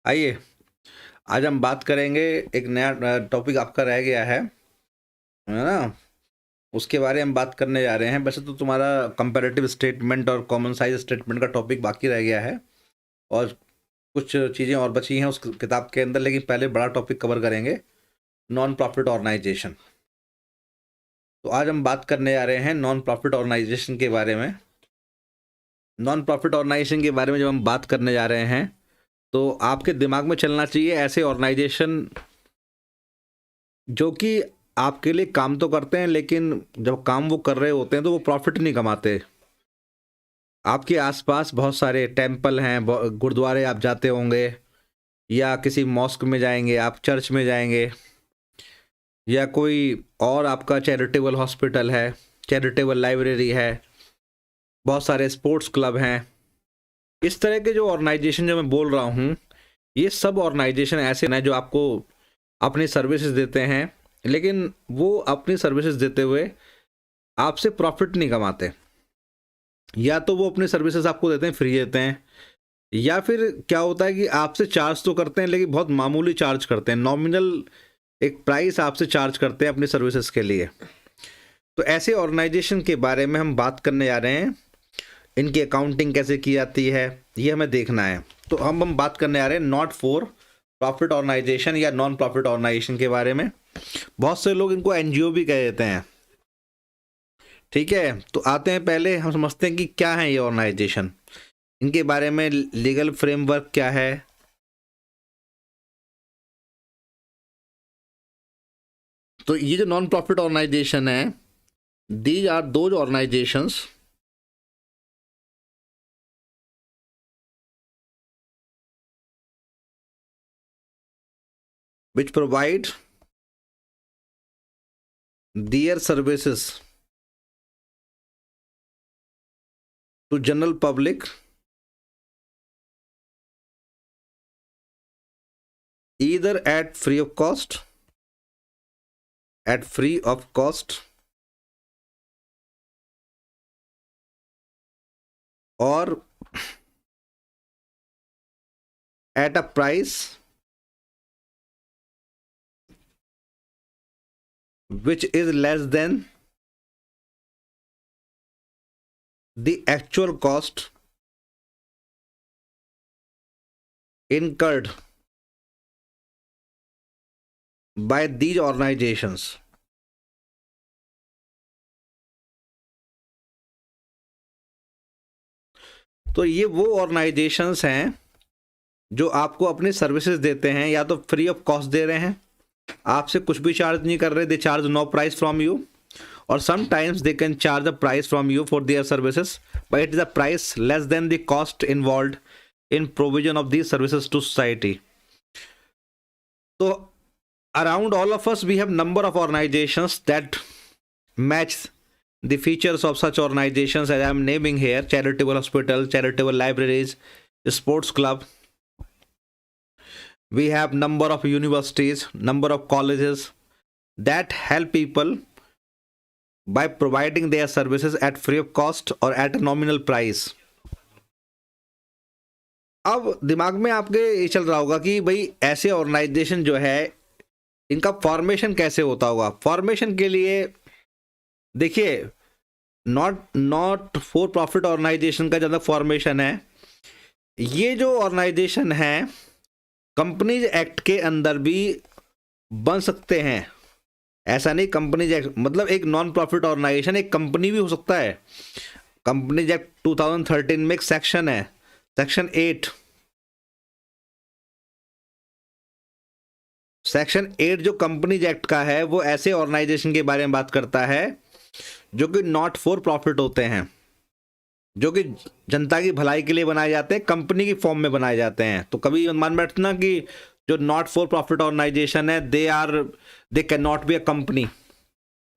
आइए, आज हम बात करेंगे। एक नया टॉपिक आपका रह गया है ना? उसके बारे में बात करने जा रहे हैं। वैसे तो तुम्हारा कंपैरेटिव स्टेटमेंट और कॉमन साइज स्टेटमेंट का टॉपिक बाकी रह गया है और कुछ चीज़ें और बची हैं उस किताब के अंदर, लेकिन पहले बड़ा टॉपिक कवर करेंगे, नॉन प्रॉफिट ऑर्गेनाइजेशन। तो आज हम बात करने जा रहे हैं नॉन प्रॉफिट ऑर्गेनाइजेशन के बारे में। नॉन प्रॉफिट ऑर्गेनाइजेशन के बारे में जब हम बात करने जा रहे हैं तो आपके दिमाग में चलना चाहिए ऐसे ऑर्गेनाइजेशन जो कि आपके लिए काम तो करते हैं, लेकिन जब काम वो कर रहे होते हैं तो वो प्रॉफिट नहीं कमाते। आपके आसपास बहुत सारे टेम्पल हैं, गुरुद्वारे आप जाते होंगे, या किसी मॉस्क में जाएंगे, आप चर्च में जाएंगे, या कोई और आपका चैरिटेबल हॉस्पिटल है, चैरिटेबल लाइब्रेरी है, बहुत सारे स्पोर्ट्स क्लब हैं। इस तरह के जो ऑर्गेनाइजेशन जो मैं बोल रहा हूँ, ये सब ऑर्गेनाइजेशन ऐसे हैं जो आपको अपनी सर्विसेज देते हैं, लेकिन वो अपनी सर्विसेज देते हुए आपसे प्रॉफिट नहीं कमाते। या तो वो अपनी सर्विसेज आपको देते हैं, फ्री देते हैं, या फिर क्या होता है कि आपसे चार्ज तो करते हैं लेकिन बहुत मामूली चार्ज करते हैं, नॉमिनल एक प्राइस आपसे चार्ज करते हैं अपनी सर्विसेज के लिए। तो ऐसे ऑर्गेनाइजेशन के बारे में हम बात करने जा रहे हैं। इनकी अकाउंटिंग कैसे की जाती है ये हमें देखना है। तो हम बात करने जा रहे हैं नॉट फॉर प्रॉफिट ऑर्गेनाइजेशन या नॉन प्रॉफिट ऑर्गेनाइजेशन के बारे में। बहुत से लोग इनको एनजीओ भी कह देते हैं। ठीक है, तो आते हैं, पहले हम समझते हैं कि क्या है ये ऑर्गेनाइजेशन, इनके बारे में लीगल फ्रेमवर्क क्या है। तो ये जो नॉन प्रॉफिट ऑर्गेनाइजेशन है, these are those organisations which provide their services to general public either at free of cost or at a price which is less than the actual cost incurred by these organizations. तो ये वो organisations हैं जो आपको अपनी services देते हैं, या तो फ्री ऑफ कॉस्ट दे रहे हैं, आपसे कुछ भी चार्ज नहीं कर रहे, they charge no price from you, और sometimes they can charge a price from you for their services, but it is a price less than the cost involved in provision of these services to society. So around all of us we have number of organizations that match the features of such organizations as I am naming here: charitable hospital, charitable libraries, sports club. We have number of universities, number of colleges that help people by providing their services at free of cost or at a nominal price. अब दिमाग में आपके ये चल रहा होगा कि भाई ऐसे ऑर्गेनाइजेशन जो है इनका फॉर्मेशन कैसे होता होगा। फॉर्मेशन के लिए देखिए, नॉट फॉर प्रॉफिट ऑर्गेनाइजेशन का ज़्यादा फॉर्मेशन है, ये जो ऑर्गेनाइजेशन है कंपनीज एक्ट के अंदर भी बन सकते हैं। ऐसा नहीं, कंपनीज एक्ट मतलब एक नॉन प्रॉफिट ऑर्गेनाइजेशन एक कंपनी भी हो सकता है। कंपनीज एक्ट 2013 में एक सेक्शन है, सेक्शन 8। सेक्शन 8 जो कंपनीज एक्ट का है वो ऐसे ऑर्गेनाइजेशन के बारे में बात करता है जो कि नॉट फॉर प्रॉफिट होते हैं, जो कि जनता की भलाई के लिए बनाए जाते हैं, कंपनी की फॉर्म में बनाए जाते हैं। तो कभी मान बैठना कि जो नॉट फॉर प्रॉफिट ऑर्गेनाइजेशन है they can not be a company,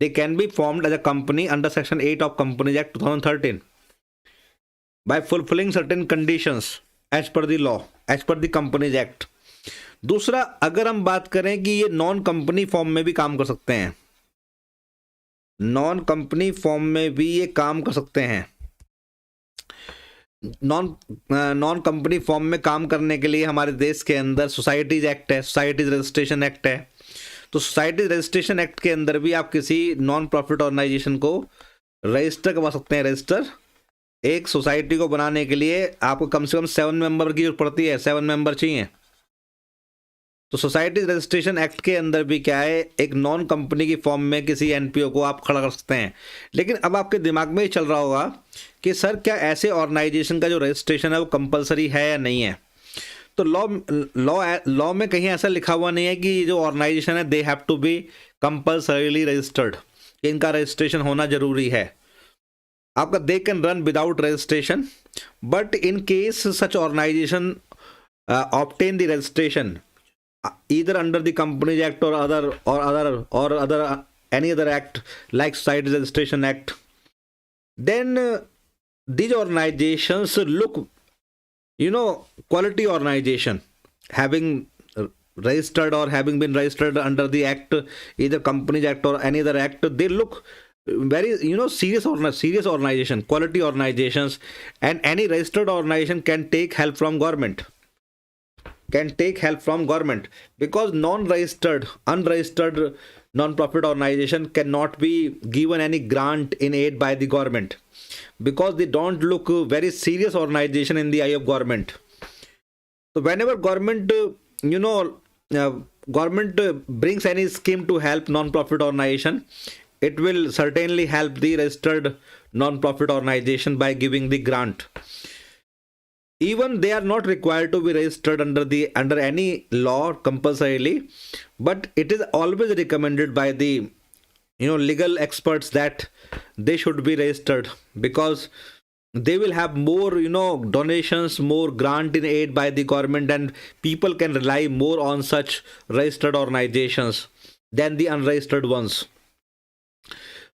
they can be formed as a company under section 8 of companies act 2013 by fulfilling certain conditions as per the law, as per the companies act. दूसरा, अगर हम बात करें कि ये non company form में भी काम कर सकते हैं, नॉन कंपनी फॉर्म में भी ये काम कर सकते हैं। नॉन कंपनी फॉर्म में काम करने के लिए हमारे देश के अंदर सोसाइटीज एक्ट है, सोसाइटीज रजिस्ट्रेशन एक्ट है। तो सोसाइटीज रजिस्ट्रेशन एक्ट के अंदर भी आप किसी नॉन प्रॉफिट ऑर्गेनाइजेशन को रजिस्टर करवा सकते हैं। रजिस्टर एक सोसाइटी को बनाने के लिए आपको कम से कम 7 मेंबर की जरूरत पड़ती है, 7 मेंबर चाहिए। तो सोसाइटी रजिस्ट्रेशन एक्ट के अंदर भी क्या है, एक नॉन कंपनी की फॉर्म में किसी एनपीओ को आप खड़ा कर सकते हैं। लेकिन अब आपके दिमाग में ये चल रहा होगा कि सर क्या ऐसे ऑर्गेनाइजेशन का जो रजिस्ट्रेशन है वो कंपलसरी है या नहीं है। तो लॉ में कहीं ऐसा लिखा हुआ नहीं है कि जो ऑर्गेनाइजेशन है they have to be compulsorily registered, इनका रजिस्ट्रेशन होना जरूरी है। आपका they can run without registration, but in case such organisation obtain the registration either under the Companies Act or other any other act like Society Registration Act, then these organizations look, quality organization having registered or having been registered under the act, either Companies Act or any other act, they look very serious organization, quality organizations, and any registered organization can take help from government. Because unregistered non-profit organization cannot be given any grant in aid by the government, because they don't look very serious organization in the eye of government. So whenever government brings any scheme to help non-profit organization, it will certainly help the registered non-profit organization by giving the grant. Even they are not required to be registered under any law compulsorily, but it is always recommended by the legal experts that they should be registered, because they will have more donations, more grant in aid by the government, and people can rely more on such registered organizations than the unregistered ones.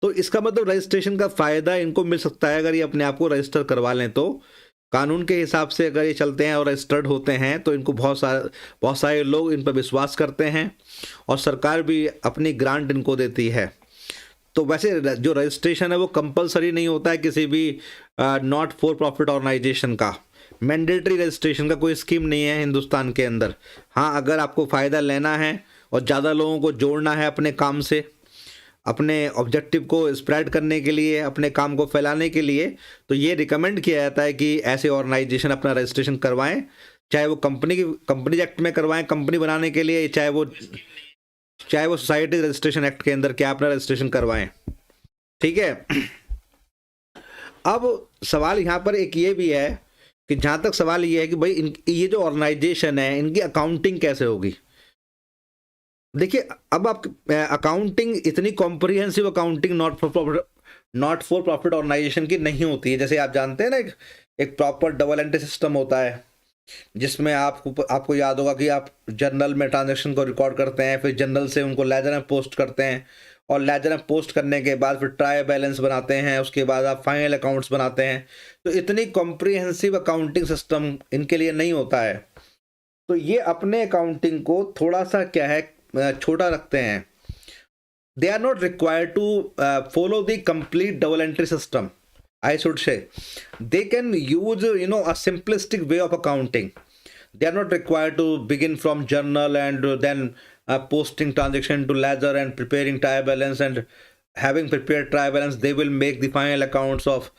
तो इसका मतलब registration का फायदा इनको मिल सकता है अगर ये अपने आप को रजिस्टर करवा लें। तो कानून के हिसाब से अगर ये चलते हैं और रजिस्टर्ड होते हैं तो इनको बहुत सारे लोग इन पर विश्वास करते हैं और सरकार भी अपनी ग्रांट इनको देती है। तो वैसे जो रजिस्ट्रेशन है वो कंपलसरी नहीं होता है किसी भी नॉट फॉर प्रॉफिट ऑर्गेनाइजेशन का। मैंडेटरी रजिस्ट्रेशन का कोई स्कीम नहीं है हिंदुस्तान के अंदर। हाँ, अगर आपको फ़ायदा लेना है और ज़्यादा लोगों को जोड़ना है अपने काम से, अपने ऑब्जेक्टिव को स्प्रेड करने के लिए, अपने काम को फैलाने के लिए, तो ये रिकमेंड किया जाता है कि ऐसे ऑर्गेनाइजेशन अपना रजिस्ट्रेशन करवाएं, चाहे वो कंपनी एक्ट में करवाएं कंपनी बनाने के लिए, चाहे वो सोसाइटी रजिस्ट्रेशन एक्ट के अंदर क्या अपना रजिस्ट्रेशन करवाएं। ठीक है। अब सवाल यहाँ पर एक ये भी है कि जहाँ तक सवाल ये है कि भाई ये जो ऑर्गेनाइजेशन है इनकी अकाउंटिंग कैसे होगी। देखिए, अब आप अकाउंटिंग इतनी comprehensive accounting not for profit organisation की नहीं होती है। जैसे आप जानते हैं ना, एक प्रॉपर डबल एंट्री सिस्टम होता है जिसमें आपको याद होगा कि आप जर्नल में ट्रांजैक्शन को रिकॉर्ड करते हैं, फिर जर्नल से उनको लेजर में पोस्ट करते हैं, और लेजर में पोस्ट करने के बाद फिर ट्रायल बैलेंस बनाते हैं, उसके बाद आप फाइनल अकाउंट्स बनाते हैं। तो इतनी कॉम्प्रिहेंसिव अकाउंटिंग सिस्टम इनके लिए नहीं होता है। तो ये अपने अकाउंटिंग को थोड़ा सा क्या है छोटा रखते हैं। They are not required to follow the complete double entry system, I should say. They can use a simplistic way of accounting. They are not required to begin from journal and then posting transaction to ledger and preparing trial balance, and having prepared trial balance they will make the final accounts of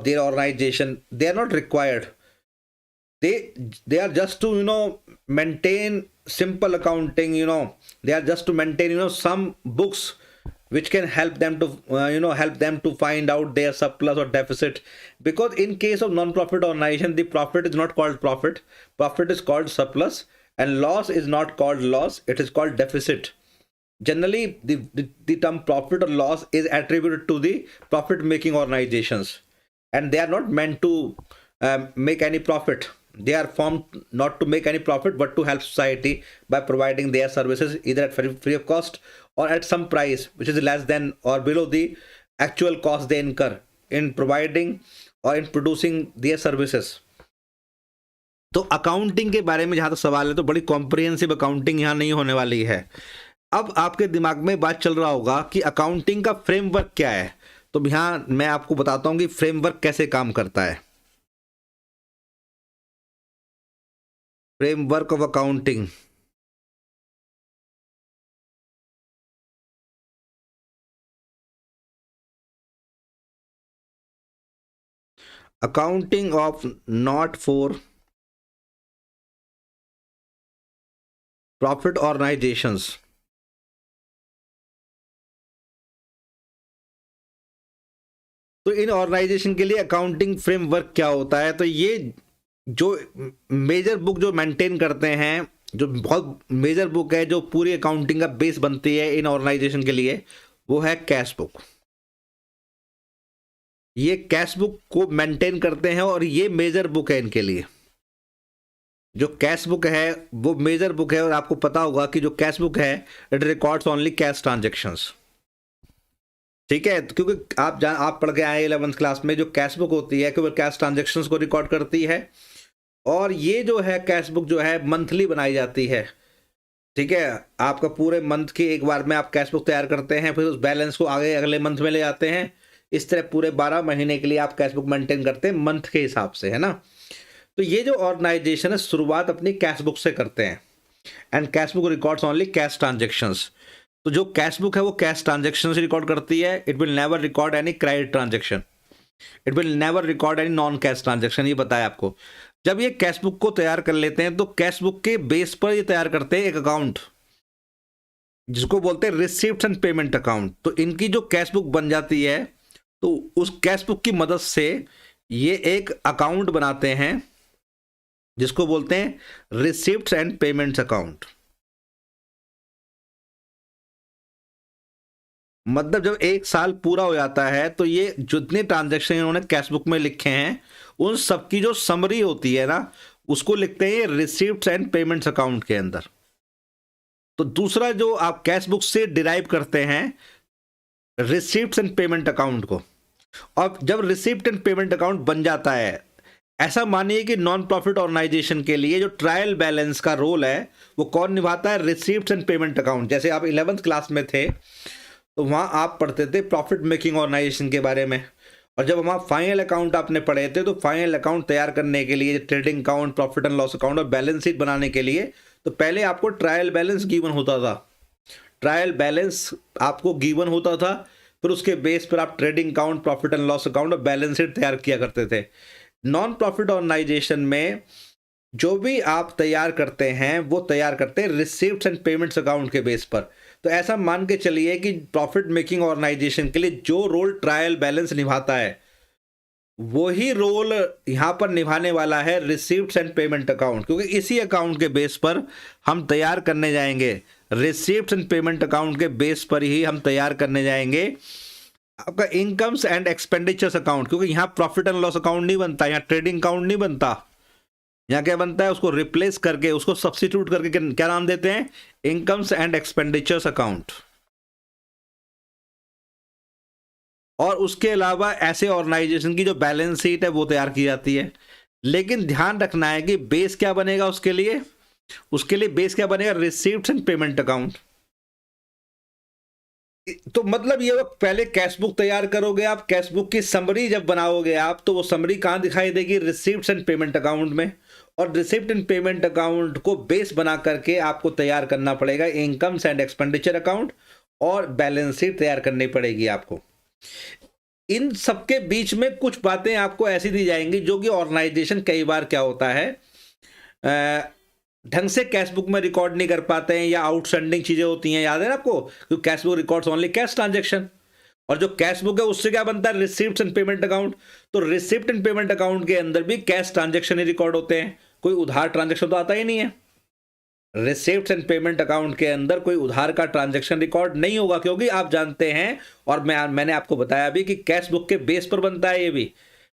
their organization. They are not required. They are just to maintain simple accounting. They are just to maintain some books which can help them to find out their surplus or deficit. Because in case of non-profit organization, the profit is not called profit is called surplus, and loss is not called loss, it is called deficit. Generally the term profit or loss is attributed to the profit making organizations, and they are not meant to make any profit. They are formed not to make any profit but to help society by providing their services either at free of cost or at some price which is less than or below the actual cost they incur in providing or in producing their services. तो accounting के बारे में जहाँ तक सवाल है तो बड़ी कॉम्प्रिहेंसिव अकाउंटिंग यहाँ नहीं होने वाली है। अब आपके दिमाग में बात चल रहा होगा कि अकाउंटिंग का फ्रेमवर्क क्या है। तो यहाँ मैं आपको बताता हूँ कि फ्रेमवर्क कैसे काम करता है। Framework of accounting. Accounting of not for profit organisations. तो इन ऑर्गेनाइजेशन के लिए अकाउंटिंग फ्रेमवर्क क्या होता है? तो ये जो मेजर बुक जो मेंटेन करते हैं, जो बहुत मेजर बुक है जो पूरी अकाउंटिंग का बेस बनती है इन ऑर्गेनाइजेशन के लिए, वो है कैश बुक। ये कैश बुक को मेंटेन करते हैं और ये मेजर बुक है इनके लिए। जो कैश बुक है वो मेजर बुक है, और आपको पता होगा कि जो कैश बुक है it records only cash transactions. ठीक है, क्योंकि आप पढ़ के आए 11th क्लास में, जो कैश बुक होती है केवल कैश ट्रांजेक्शन्स को रिकॉर्ड करती है, और ये जो है कैश बुक जो है मंथली बनाई जाती है। ठीक है, आपका पूरे मंथ की एक बार में आप कैश बुक तैयार करते हैं, फिर उस बैलेंस को आगे अगले मंथ में ले जाते हैं। इस तरह पूरे 12 महीने के लिए आप कैश बुक मेंटेन करते हैं मंथ के हिसाब से, है ना। तो ये जो ऑर्गेनाइजेशन है शुरुआत अपनी कैश बुक से करते हैं, and cash book records only cash transactions. तो जो कैश बुक है वो कैश ट्रांजेक्शन से रिकॉर्ड करती है। It will never record any credit transaction, it will never record any non cash transaction. ये बताया आपको। जब ये कैश बुक को तैयार कर लेते हैं तो कैश बुक के बेस पर ये तैयार करते हैं एक अकाउंट जिसको बोलते हैं रिसीप्ट एंड पेमेंट अकाउंट। तो इनकी जो कैश बुक बन जाती है, तो उस कैश बुक की मदद से ये एक अकाउंट बनाते हैं जिसको बोलते हैं रिसीप्ट एंड पेमेंट्स अकाउंट। मतलब जब एक साल पूरा हो जाता है तो ये जितने ट्रांजैक्शन इन्होंने कैश बुक में लिखे हैं उन सबकी जो समरी होती है ना, उसको लिखते हैं रिसीप्ट्स एंड पेमेंट्स अकाउंट के अंदर। तो दूसरा जो आप कैश बुक से डिराइव करते हैं रिसीप्ट्स एंड पेमेंट अकाउंट को, और जब रिसीप्ट एंड पेमेंट अकाउंट बन जाता है, ऐसा मानिए कि नॉन प्रॉफिट ऑर्गेनाइजेशन के लिए जो ट्रायल बैलेंस का रोल है वो कौन निभाता है? Receipts and payment account. जैसे आप 11th क्लास में थे तो वहाँ आप पढ़ते थे प्रॉफिट मेकिंग ऑर्गेनाइजेशन के बारे में, और जब वहाँ फाइनल अकाउंट आपने पढ़े थे तो फाइनल अकाउंट तैयार करने के लिए, trading account, profit and loss account और बैलेंस शीट बनाने के लिए, तो पहले आपको ट्रायल बैलेंस गिवन होता था। ट्रायल बैलेंस आपको गिवन होता था, फिर उसके बेस पर आप trading account, profit and loss account और बैलेंस शीट तैयार किया करते थे। नॉन प्रॉफिट ऑर्गेनाइजेशन में जो भी आप तैयार करते हैं वो तैयार करते हैं रिसीप्ट्स एंड पेमेंट्स अकाउंट के बेस पर। तो ऐसा मान के चलिए कि प्रॉफिट मेकिंग ऑर्गेनाइजेशन के लिए जो रोल ट्रायल बैलेंस निभाता है वही रोल यहाँ पर निभाने वाला है रिसीप्ट्स एंड पेमेंट अकाउंट, क्योंकि इसी अकाउंट के बेस पर हम तैयार करने जाएंगे, रिसीप्ट्स एंड पेमेंट अकाउंट के बेस पर ही हम तैयार करने जाएंगे आपका इनकम्स एंड एक्सपेंडिचर्स अकाउंट। क्योंकि यहाँ प्रॉफिट एंड लॉस अकाउंट नहीं बनता, यहाँ ट्रेडिंग अकाउंट नहीं बनता। यहाँ क्या बनता है? उसको रिप्लेस करके, उसको सब्स्टिट्यूट करके क्या नाम देते हैं? Incomes and expenditures account. और उसके अलावा ऐसे ऑर्गेनाइजेशन की जो बैलेंस शीट है वो तैयार की जाती है। लेकिन ध्यान रखना है कि बेस क्या बनेगा उसके लिए? उसके लिए बेस क्या बनेगा? Receipts and payment account. तो मतलब ये पहले कैश बुक तैयार करोगे आप, कैश बुक की समरी जब बनाओगे आप, तो वो समरी कहाँ दिखाई देगी? रिसीप्ट्स एंड पेमेंट अकाउंट में। और रिसिप्ट एंड पेमेंट अकाउंट को बेस बना करके आपको तैयार करना पड़ेगा इनकम्स एंड एक्सपेंडिचर अकाउंट, और बैलेंस शीट तैयार करनी पड़ेगी आपको। इन सबके बीच में कुछ बातें आपको ऐसी दी जाएंगी जो कि ऑर्गेनाइजेशन कई बार क्या होता है ढंग से कैश बुक में रिकॉर्ड नहीं कर पाते हैं, या आउटस्टैंडिंग चीजें होती हैं। याद है ना आपको? क्योंकि cash book records only cash transaction, और जो कैश बुक है उससे क्या बनता है? Receipt and payment account. तो रिसिप्ट एंड पेमेंट अकाउंट के अंदर भी कैश ट्रांजेक्शन ही रिकॉर्ड होते हैं, कोई उधार ट्रांजेक्शन तो आता ही नहीं है। रिसिप्ट एंड पेमेंट अकाउंट के अंदर कोई उधार का ट्रांजैक्शन रिकॉर्ड नहीं होगा, क्योंकि आप जानते हैं, और मैंने आपको बताया भी कि कैश बुक के बेस पर बनता है ये भी।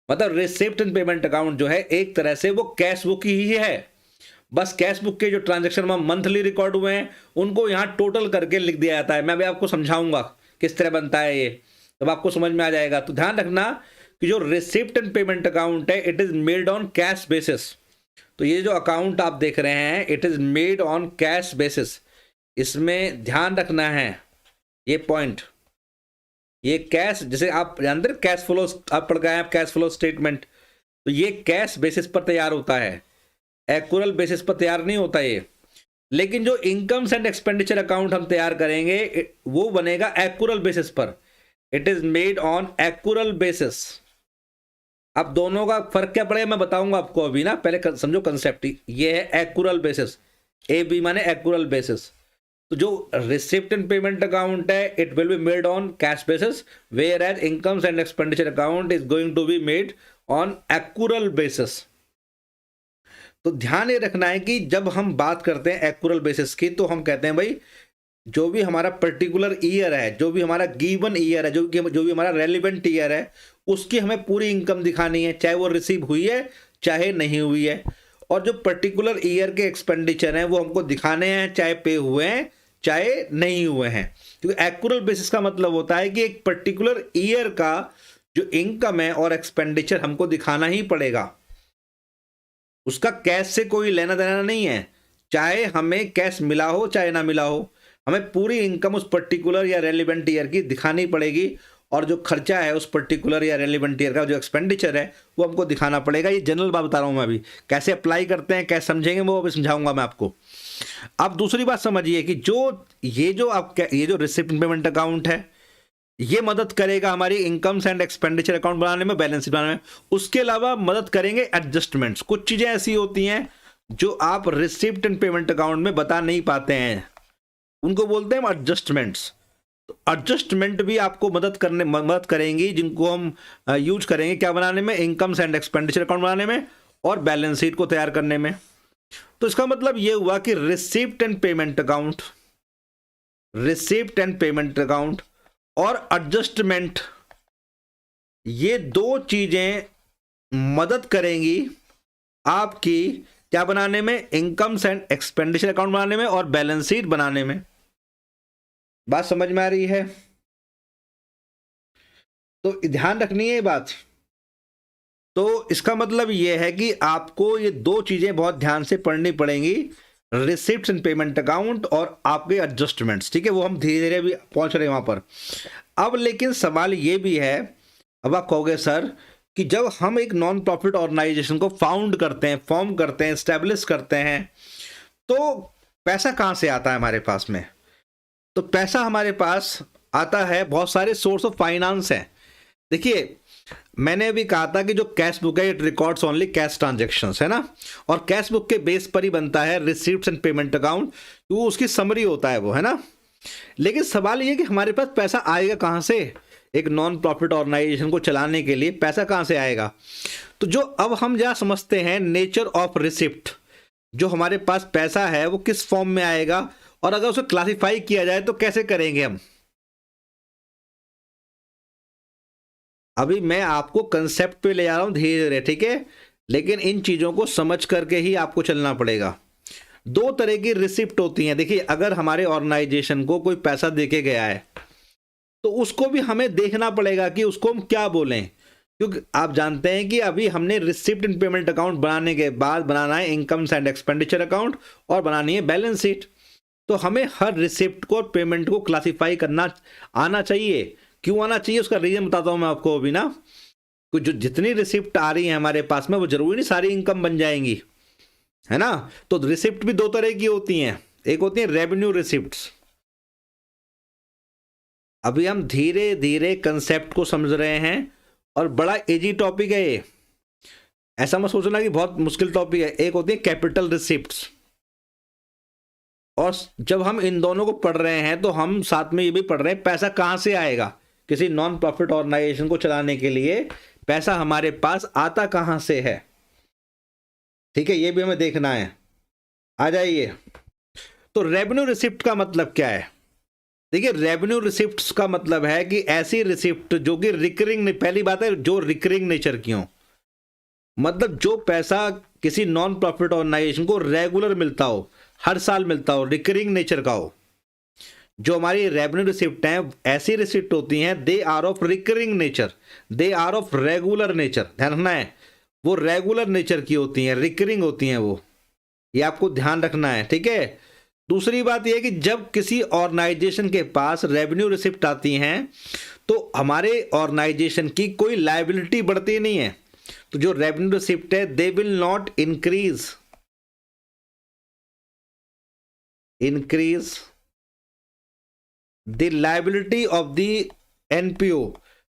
मतलब रिसिप्ट एंड पेमेंट अकाउंट जो है एक तरह से वो कैश बुक ही है, बस कैश बुक के जो ट्रांजैक्शन मंथली रिकॉर्ड हुए हैं उनको यहाँ टोटल करके लिख दिया जाता है। मैं भी आपको समझाऊंगा किस तरह बनता है ये, तब आपको समझ में आ जाएगा। तो ध्यान रखना कि जो रिसिप्ट एंड पेमेंट अकाउंट है it is made on cash basis. तो ये जो अकाउंट आप देख रहे हैं it is made on cash basis, इसमें ध्यान रखना है ये पॉइंट। ये कैश, जैसे आप जानते हैं कैश फ्लो, आप पढ़ गए हैं कैश फ्लो स्टेटमेंट, तो ये कैश बेसिस पर तैयार होता है, एक्यूरल बेसिस पर तैयार नहीं होता ये। लेकिन जो इनकम्स एंड एक्सपेंडिचर अकाउंट हम तैयार करेंगे वो बनेगा एक्यूरल बेसिस पर, it is made on accrual basis. अब दोनों का फर्क क्या पड़ेगा मैं बताऊंगा आपको अभी ना, पहले समझो कंसेप्ट। ये है एक्यूरल बेसिस, ए बी माने एक्यूरल बेसिस। तो जो रिसिप्ट एंड पेमेंट अकाउंट है it will be made on cash basis, where as incomes and expenditure account is going to be made on accrual basis. तो ध्यान ये रखना है कि जब हम बात करते हैं एक्यूरल बेसिस की, तो हम कहते हैं भाई जो भी हमारा पर्टिकुलर ईयर है, जो भी हमारा गिवन ईयर है, जो भी हमारा रेलिवेंट ईयर है, उसकी हमें पूरी इनकम दिखानी है, चाहे वो रिसीव हुई है चाहे नहीं हुई है। और जो पर्टिकुलर ईयर के एक्सपेंडिचर हैं वो हमको दिखाने हैं, चाहे पे हुए हैं चाहे नहीं हुए हैं। क्योंकि एक्यूरल बेसिस का मतलब होता है कि एक पर्टिकुलर ईयर का जो इनकम है और एक्सपेंडिचर हमको दिखाना ही पड़ेगा, उसका कैश से कोई लेना देना नहीं है, चाहे हमें कैश मिला हो चाहे ना मिला हो, हमें पूरी इनकम उस पर्टिकुलर या रेलिवेंट ईयर की दिखानी पड़ेगी। और जो खर्चा है उस पर्टिकुलर या रेलिवेंट ईयर का, जो एक्सपेंडिचर है वो हमको दिखाना पड़ेगा। ये जनरल बात बता रहा हूँ मैं अभी, कैसे अप्लाई करते हैं कैसे समझेंगे वो अभी समझाऊंगा मैं आपको। अब दूसरी बात समझिए कि ये जो रिसिप्ट पेमेंट अकाउंट है ये मदद करेगा हमारी इनकम्स एंड एक्सपेंडिचर अकाउंट बनाने में, बैलेंस शीट बनाने में। उसके अलावा मदद करेंगे एडजस्टमेंट्स। कुछ चीजें ऐसी होती हैं जो आप रिसिप्ट एंड पेमेंट अकाउंट में बता नहीं पाते हैं, उनको बोलते हैं एडजस्टमेंट्स। तो एडजस्टमेंट भी आपको मदद करेंगी, जिनको हम यूज करेंगे क्या बनाने में, इनकम्स एंड एक्सपेंडिचर अकाउंट बनाने में और बैलेंस शीट को तैयार करने में। तो इसका मतलब ये हुआ कि रिसिप्ट एंड पेमेंट अकाउंट और एडजस्टमेंट, ये दो चीजें मदद करेंगी आपकी क्या बनाने में, इनकम्स एंड एक्सपेंडिचर अकाउंट बनाने में और बैलेंस शीट बनाने में। बात समझ में आ रही है? तो ध्यान रखनी है ये बात। तो इसका मतलब ये है कि आपको ये दो चीजें बहुत ध्यान से पढ़नी पड़ेंगी, रिसिप्ट्स एंड पेमेंट अकाउंट और आपके एडजस्टमेंट्स। ठीक है, वो हम धीरे धीरे भी पहुंच रहे हैं वहां पर। अब लेकिन सवाल ये भी है, अब आप कहोगे सर कि जब हम एक नॉन प्रॉफिट ऑर्गेनाइजेशन को फाउंड करते हैं, फॉर्म करते हैं, स्टैब्लिश करते हैं, तो पैसा कहां से आता है हमारे पास में? तो पैसा हमारे पास आता है, बहुत सारे सोर्स ऑफ फाइनेंस हैं। देखिए मैंने अभी कहा था कि जो कैश बुक है it records only cash transactions, है ना, और कैश बुक के बेस पर ही बनता है रिसीप्ट्स एंड पेमेंट अकाउंट, वो उसकी समरी होता है वो, है ना। लेकिन सवाल ये कि हमारे पास पैसा आएगा कहां से? एक नॉन प्रॉफिट ऑर्गेनाइजेशन को चलाने के लिए पैसा कहां से आएगा? तो जो अब हम जहां समझते हैं नेचर ऑफ रिसिप्ट, जो हमारे पास पैसा है वो किस फॉर्म में आएगा, और अगर उसे क्लासिफाई किया जाए तो कैसे करेंगे हम। अभी मैं आपको कंसेप्ट पे ले जा रहा हूं धीरे धीरे, ठीक है, लेकिन इन चीजों को समझ करके ही आपको चलना पड़ेगा। दो तरह की रिसिप्ट होती हैं। देखिए अगर हमारे ऑर्गेनाइजेशन को कोई पैसा देके गया है तो उसको भी हमें देखना पड़ेगा कि उसको हम क्या बोलें, क्योंकि आप जानते हैं कि अभी हमने रिसिप्ट एंड पेमेंट अकाउंट बनाने के बाद बनाना है इनकम्स एंड एक्सपेंडिचर अकाउंट और बनानी है बैलेंस शीट। तो हमें हर रिसिप्ट को और पेमेंट को क्लासिफाई करना आना चाहिए। क्यों आना चाहिए उसका रीजन बताता हूं मैं आपको अभी ना। कुछ जो जितनी रिसिप्ट आ रही है हमारे पास में वो जरूरी नहीं सारी इनकम बन जाएंगी, है ना। तो रिसिप्ट भी दो तरह की होती हैं, एक होती है रेवेन्यू रिसिप्ट्स। अभी हम धीरे धीरे कंसेप्ट को समझ रहे हैं और बड़ा इजी टॉपिक है ये, ऐसा मत सोचना कि बहुत मुश्किल टॉपिक है। एक होती है कैपिटल रिसिप्ट्स, और जब हम इन दोनों को पढ़ रहे हैं तो हम साथ में ये भी पढ़ रहे हैं पैसा कहां से आएगा। किसी नॉन प्रॉफिट ऑर्गेनाइजेशन को चलाने के लिए पैसा हमारे पास आता कहां से है, ठीक है, ये भी हमें देखना है। आ जाइए। तो रेवेन्यू रिसिप्ट का मतलब क्या है? देखिए रेवेन्यू रिसिप्ट्स का मतलब है कि ऐसी रिसिप्ट जो कि रिकरिंग, पहली बात है जो रिकरिंग नेचर की हो, मतलब जो पैसा किसी नॉन प्रॉफिट ऑर्गेनाइजेशन को रेगुलर मिलता हो, हर साल मिलता हो, रिकरिंग नेचर का हो। जो हमारी रेवेन्यू रिसिप्ट हैं ऐसी रिसिप्ट होती हैं, they are of recurring nature, they are of regular nature. ध्यान रखना है, वो रेगुलर नेचर की होती हैं, रिकरिंग होती हैं वो, ये आपको ध्यान रखना है, ठीक है। दूसरी बात यह है कि जब किसी ऑर्गेनाइजेशन के पास रेवेन्यू रिसिप्ट आती हैं तो हमारे ऑर्गेनाइजेशन की कोई लायबिलिटी बढ़ती नहीं है। तो जो रेवेन्यू रिसिप्ट है दे will not increase the liability of the NPO.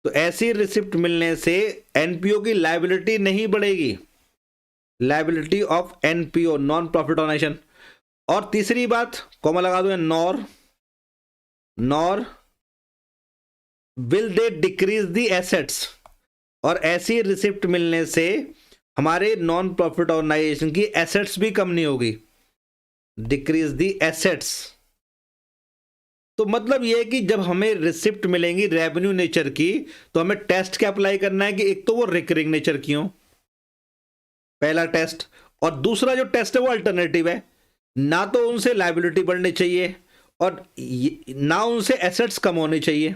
तो ऐसी रिसिप्ट मिलने से एनपीओ की लायबिलिटी नहीं बढ़ेगी, liability of NPO non profit organisation. और तीसरी बात कॉमा लगा दो, nor will they decrease the assets. और ऐसी रिसिप्ट मिलने से हमारे नॉन प्रॉफिट ऑर्गेनाइजेशन की एसेट्स भी कम नहीं होगी, डिक्रीज द एसेट्स। तो मतलब यह है कि जब हमें रिसिप्ट मिलेंगी रेवेन्यू नेचर की तो हमें टेस्ट क्या अप्लाई करना है कि एक तो वो रिकरिंग नेचर की हो, पहला टेस्ट, और दूसरा जो टेस्ट है वो अल्टरनेटिव है, ना तो उनसे लायबिलिटी बढ़नी चाहिए और ना उनसे एसेट्स कम होनी चाहिए।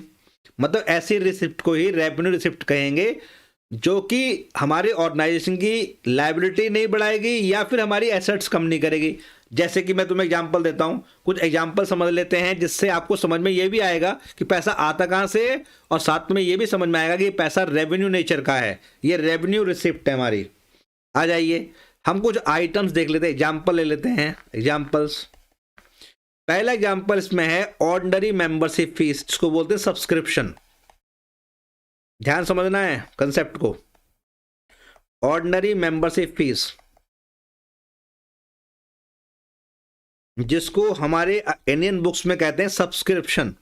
मतलब ऐसी रिसिप्ट को ही रेवेन्यू रिसिप्ट कहेंगे जो कि हमारे ऑर्गेनाइजेशन की लायबिलिटी नहीं बढ़ाएगी या फिर हमारी एसेट्स कम नहीं करेगी। जैसे कि मैं तुम्हें एग्जांपल देता हूं, कुछ एग्जांपल समझ लेते हैं जिससे आपको समझ में ये भी आएगा कि पैसा आता कहां से है और साथ में ये भी समझ में आएगा कि पैसा रेवेन्यू नेचर का है, ये रेवेन्यू रिसिप्ट है हमारी। आ जाइए हम कुछ आइटम्स देख लेते हैं, एग्जाम्पल ले लेते हैं। एग्जाम्पल्स, पहला एग्जाम्पल इसमें है ऑर्डिनरी मेंबरशिप फीस, जिसको बोलते हैं सब्सक्रिप्शन। ध्यान समझना है कंसेप्ट को। ऑर्डिनरी मेंबरशिप फीस, जिसको हमारे इंडियन बुक्स में कहते हैं सब्सक्रिप्शन,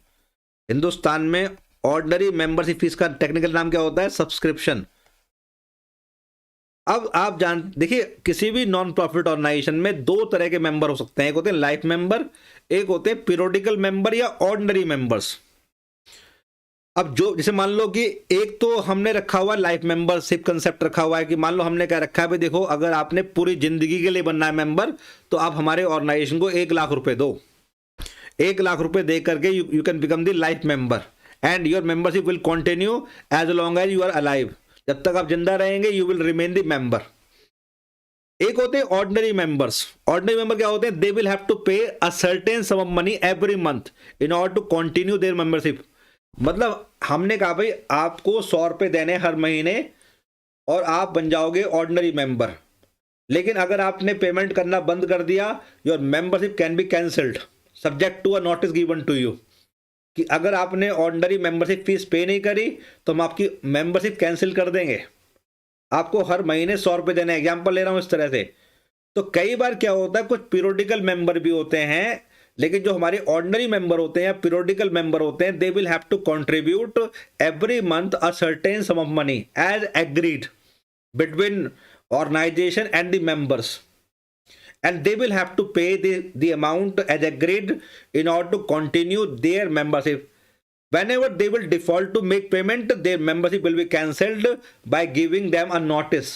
हिंदुस्तान में ऑर्डिनरी मेंबरशिप फीस का टेक्निकल नाम क्या होता है? सब्सक्रिप्शन। अब आप देखिए किसी भी नॉन प्रॉफिट ऑर्गेनाइजेशन में दो तरह के मेंबर हो सकते हैं, एक होते हैं लाइफ मेंबर, एक होते हैं पीरियोडिकल मेंबर या ऑर्डिनरी मेंबर्स। अब जो जैसे मान लो कि एक तो हमने रखा हुआ लाइफ मेंबरशिप कंसेप्ट रखा हुआ है कि मान लो हमने क्या रखा है भाई, देखो अगर आपने पूरी जिंदगी के लिए बनना है मेंबर तो आप हमारे ऑर्गेनाइजेशन को 1 लाख रुपए दो, 1 लाख रुपए दे करके you can become the life member and your membership will continue as long as you are alive. जब तक आप जिंदा रहेंगे you will remain the member. एक होते हैं ऑर्डिनरी मेंबर्स। ऑर्डिनरी मेंबर क्या होते हैं? They will have to pay a certain sum of money every month in order to continue their membership. मतलब हमने कहा भाई आपको 100 रुपए देने हर महीने और आप बन जाओगे ऑर्डिनरी मेंबर, लेकिन अगर आपने पेमेंट करना बंद कर दिया your membership can be cancelled subject to a notice given to you, कि अगर आपने ऑर्डिनरी मेंबरशिप फीस पे नहीं करी तो हम आपकी मेंबरशिप कैंसिल कर देंगे, आपको हर महीने 100 रुपए देने। एग्जाम्पल ले रहा हूं इस तरह से। तो कई बार क्या होता है, कुछ पीरियोडिकल मेंबर भी होते हैं, लेकिन जो हमारे ऑर्डिनरी मेंबर होते हैं या पीरियोडिकल मेंबर होते हैं they will have to contribute every month a certain sum of money as agreed between organisation and the members, and they will have to pay the amount as agreed in order to continue their membership. Whenever they will default to make payment, their membership will be cancelled by giving them a notice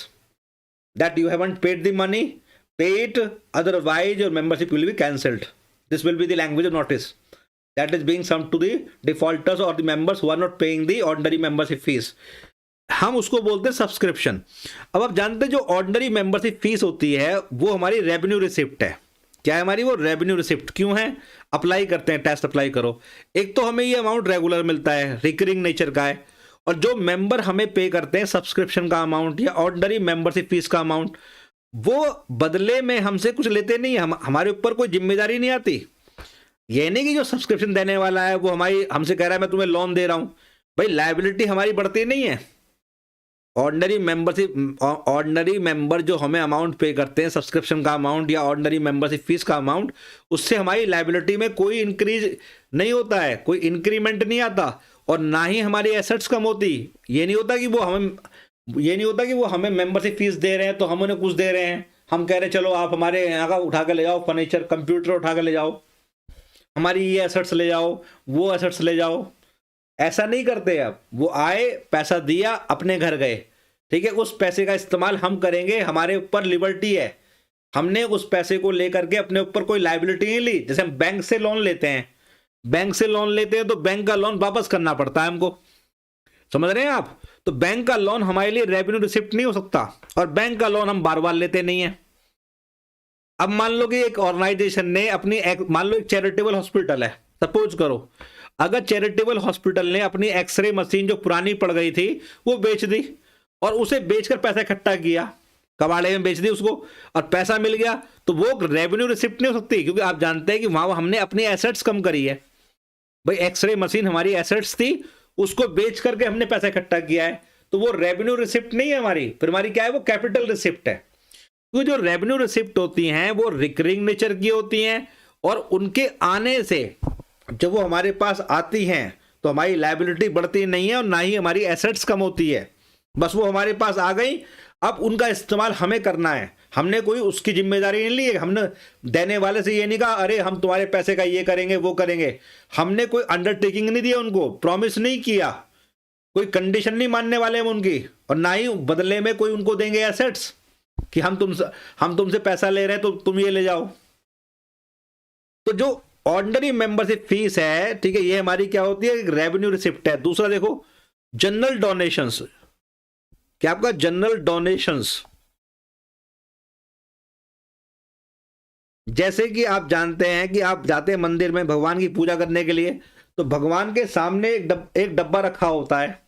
that you haven't paid the money, pay it, otherwise your membership will be cancelled. This will be the language of notice that is being sent to the defaulters or the members who are not paying the ordinary membership fees. हम उसको बोलते हैं subscription. अब आप जानते हैं जो ordinary membership fees होती है वो हमारी रेवेन्यू रिसिप्ट है। क्या है हमारी वो रेवेन्यू रिसिप्ट? क्यों है? अप्लाई करते हैं, टेस्ट अप्लाई करो। एक तो हमें ये अमाउंट रेगुलर मिलता है, रिकरिंग नेचर का है, और जो मेंबर हमें पे करते हैं सब्सक्रिप्शन का अमाउंट या ऑर्डिनरी मेंबरशिप फीस का अमाउंट, वो बदले में हमसे कुछ लेते नहीं, हमारे ऊपर कोई जिम्मेदारी नहीं आती। ये नहीं कि जो सब्सक्रिप्शन देने वाला है वो हमसे कह रहा है मैं तुम्हें लोन दे रहा हूं, भाई लायबिलिटी हमारी बढ़ती नहीं है। ऑर्डिनरी मेंबर जो हमें अमाउंट पे करते हैं सब्सक्रिप्शन का अमाउंट या ऑर्डिनरी मेंबरशिप फीस का अमाउंट, उससे हमारी लायबिलिटी में कोई इंक्रीज नहीं होता है, कोई इंक्रीमेंट नहीं आता, और ना ही हमारी एसेट्स कम होती। ये नहीं होता कि वो हमें मेंबरशिप फीस दे रहे हैं तो हम उन्हें कुछ दे रहे हैं, हम कह रहे हैं चलो आप हमारे यहाँ का उठा के ले जाओ, फर्नीचर कंप्यूटर उठा के ले जाओ, हमारी ये एसेट्स ले जाओ, वो एसेट्स ले जाओ। ऐसा नहीं करते। अब वो आए, पैसा दिया, अपने घर गए, ठीक है, उस पैसे का इस्तेमाल हम करेंगे, हमारे ऊपर लिबर्टी है, हमने उस पैसे को लेकर के अपने ऊपर कोई लायबिलिटी नहीं ली। जैसे हम बैंक से लोन लेते हैं, तो बैंक का लोन वापस करना पड़ता है हमको, समझ रहे हैं आप? तो बैंक का लोन हमारे लिए रेवेन्यू रिसिप्ट नहीं हो सकता, और बैंक का लोन हम बार बार लेते नहीं है। अब मान लो कि एक ऑर्गेनाइजेशन ने अपनी मान लो एक चैरिटेबल हॉस्पिटल है, सपोज करो, अगर चैरिटेबल हॉस्पिटल ने अपनी एक्सरे मशीन जो पुरानी पड़ गई थी वो बेच दी और उसे बेचकर पैसा इकट्ठा किया, कबाड़े में बेच दी उसको और पैसा मिल गया, तो वो रेवेन्यू रिसिप्ट नहीं हो सकती, क्योंकि आप जानते हैं कि वहां हमने अपनी एसेट्स कम करी है। भाई एक्सरे मशीन हमारी एसेट्स थी, उसको बेच करके हमने पैसा इकट्ठा किया है, तो वो रेवेन्यू रिसिप्ट नहीं है हमारी, फिर हमारी क्या है, वो कैपिटल रिसिप्ट है। तो जो रेवेन्यू रिसिप्ट होती हैं वो रिकरिंग नेचर की होती हैं और उनके आने से जब वो हमारे पास आती हैं तो हमारी लायबिलिटी बढ़ती नहीं है और ना ही हमारी एसेट्स कम होती है, बस वो हमारे पास आ गई, अब उनका इस्तेमाल हमें करना है, हमने कोई उसकी जिम्मेदारी नहीं ली है, हमने देने वाले से ये नहीं कहा अरे हम तुम्हारे पैसे का ये करेंगे वो करेंगे, हमने कोई अंडरटेकिंग नहीं दिया, उनको प्रॉमिस नहीं किया, कोई कंडीशन नहीं मानने वाले हम उनकी, और ना ही बदले में कोई उनको देंगे एसेट्स कि हम तुमसे पैसा ले रहे हैं तो तुम ये ले जाओ। तो जो ऑर्डिनरी मेंबरशिप फीस है, ठीक है, ये हमारी क्या होती है, रेवेन्यू रिसिप्ट है। दूसरा देखो जनरल डोनेशंस, क्या आपका जनरल डोनेशंस, जैसे कि आप जानते हैं कि आप जाते हैं मंदिर में भगवान की पूजा करने के लिए, तो भगवान के सामने एक डब्बा रखा होता है,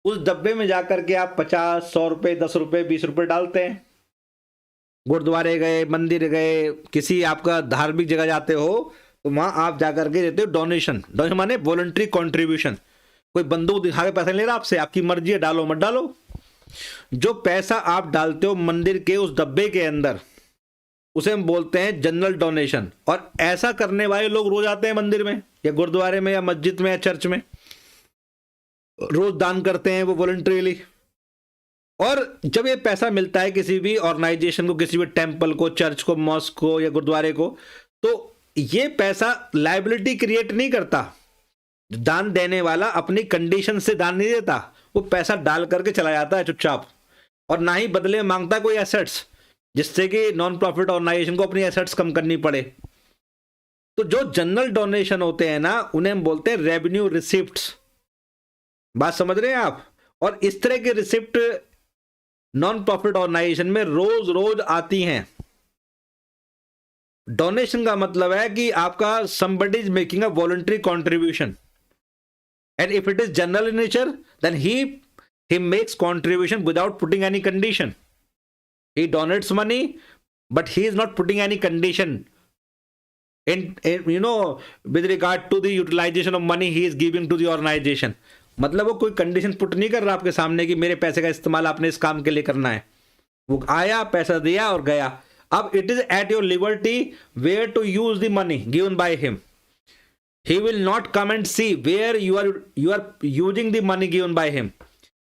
उस डब्बे में जाकर के आप 50, 100 रुपए, 10 रुपए, 20 रुपए डालते हैं। गुरुद्वारे गए, मंदिर गए, किसी आपका धार्मिक जगह जाते हो तो वहां आप जाकर के देते हो डोनेशन। डोनेशन माने वॉलंटरी कॉन्ट्रीब्यूशन, कोई बंदूक दिखा के पैसा नहीं ले रहा आपसे, आपकी मर्जी है, डालो मत डालो। जो पैसा आप डालते हो मंदिर के उस डब्बे के अंदर, उसे हम बोलते हैं जनरल डोनेशन। और ऐसा करने वाले लोग रोज आते हैं मंदिर में या गुरुद्वारे में या मस्जिद में या चर्च में, रोज दान करते हैं वो वॉलंटरीली। और जब ये पैसा मिलता है किसी भी ऑर्गेनाइजेशन को, किसी भी टेंपल को, चर्च को, मॉस्क को या गुरुद्वारे को, तो ये पैसा लायबिलिटी क्रिएट नहीं करता। दान देने वाला अपनी कंडीशन से दान नहीं देता, वो पैसा डाल करके चला जाता है चुपचाप, और ना ही बदले में मांगता कोई एसेट्स, जिससे कि नॉन प्रॉफिट ऑर्गेनाइजेशन को अपनी एसेट्स कम करनी पड़े। तो जो जनरल डोनेशन होते हैं ना, उन्हें हम बोलते हैं रेवेन्यू रिसिप्ट्स। बात समझ रहे हैं आप? और इस तरह के रिसिप्ट नॉन प्रॉफिट ऑर्गेनाइजेशन में रोज रोज आती हैं। डोनेशन का मतलब है कि आपका somebody is making a voluntary contribution, and if it is general in nature, then he makes contribution without putting any condition. He donates money, but he is not putting any condition in with regard to the utilization of money he is giving to the organization. मतलब वो कोई condition put नहीं कर रहा आपके सामने कि मेरे पैसे का इस्तेमाल आपने इस काम के लिए करना है। वो आया, पैसा दिया और गया। अब it is at your liberty where to use the money given by him. He will not come and see where you are using the money given by him,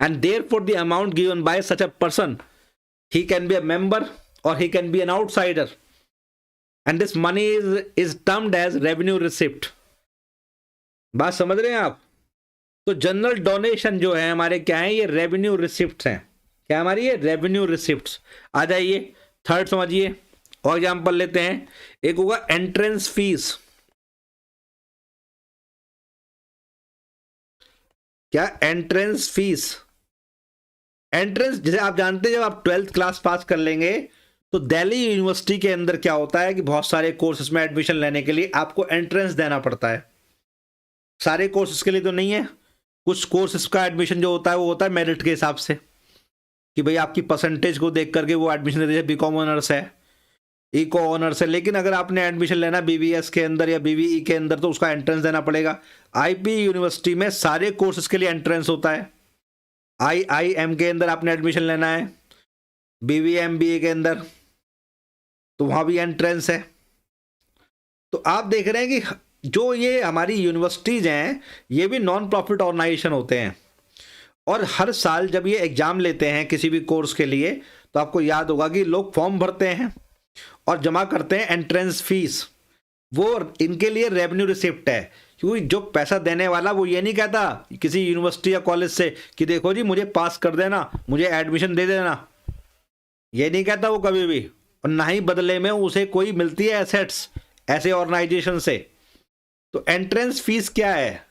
and therefore the amount given by such a person, he can be a member or he can be an outsider, and this money is termed as revenue receipt. बात समझ रहे हैं आप? तो general donation जो है हमारे क्या है, ये रेवेन्यू रिसिप्ट्स हैं। क्या हमारी ये रेवेन्यू रिसिप्ट्स। आ जाइए थर्ड समझिए, और एग्जांपल लेते हैं। एक होगा एंट्रेंस फीस। क्या? Entrance fees. एंट्रेंस, जैसे आप जानते हैं जब आप 12th क्लास पास कर लेंगे तो दिल्ली यूनिवर्सिटी के अंदर क्या होता है कि बहुत सारे कोर्सेज में एडमिशन लेने के लिए आपको एंट्रेंस देना पड़ता है। सारे कोर्सेज के लिए तो नहीं है, कुछ कोर्सेज का एडमिशन जो होता है वो होता है मेरिट के हिसाब से, कि भाई आपकी परसेंटेज को देख करके वो एडमिशन देते हैं। बीकॉम ऑनर्स है, इको ऑनर्स है, लेकिन अगर आपने एडमिशन लेना बीबीएस के अंदर या बीबीई के अंदर तो उसका एंट्रेंस देना पड़ेगा। आईपी यूनिवर्सिटी में सारे कोर्सेज के लिए एंट्रेंस होता है। IIM के अंदर आपने एडमिशन लेना है, BBA MBA के अंदर, तो वहाँ भी एंट्रेंस है। तो आप देख रहे हैं कि जो ये हमारी यूनिवर्सिटीज़ हैं ये भी नॉन प्रॉफिट ऑर्गेनाइजेशन होते हैं, और हर साल जब ये एग्ज़ाम लेते हैं किसी भी कोर्स के लिए तो आपको याद होगा कि लोग फॉर्म भरते हैं और जमा करते हैं एंट्रेंस फीस। वो इनके लिए रेवेन्यू रिसिप्ट है, क्योंकि जो पैसा देने वाला वो ये नहीं कहता किसी यूनिवर्सिटी या कॉलेज से कि देखो जी मुझे पास कर देना, मुझे एडमिशन दे देना, ये नहीं कहता वो कभी भी। और ना ही बदले में उसे कोई मिलती है एसेट्स ऐसे ऑर्गेनाइजेशन से। तो एंट्रेंस फीस क्या है?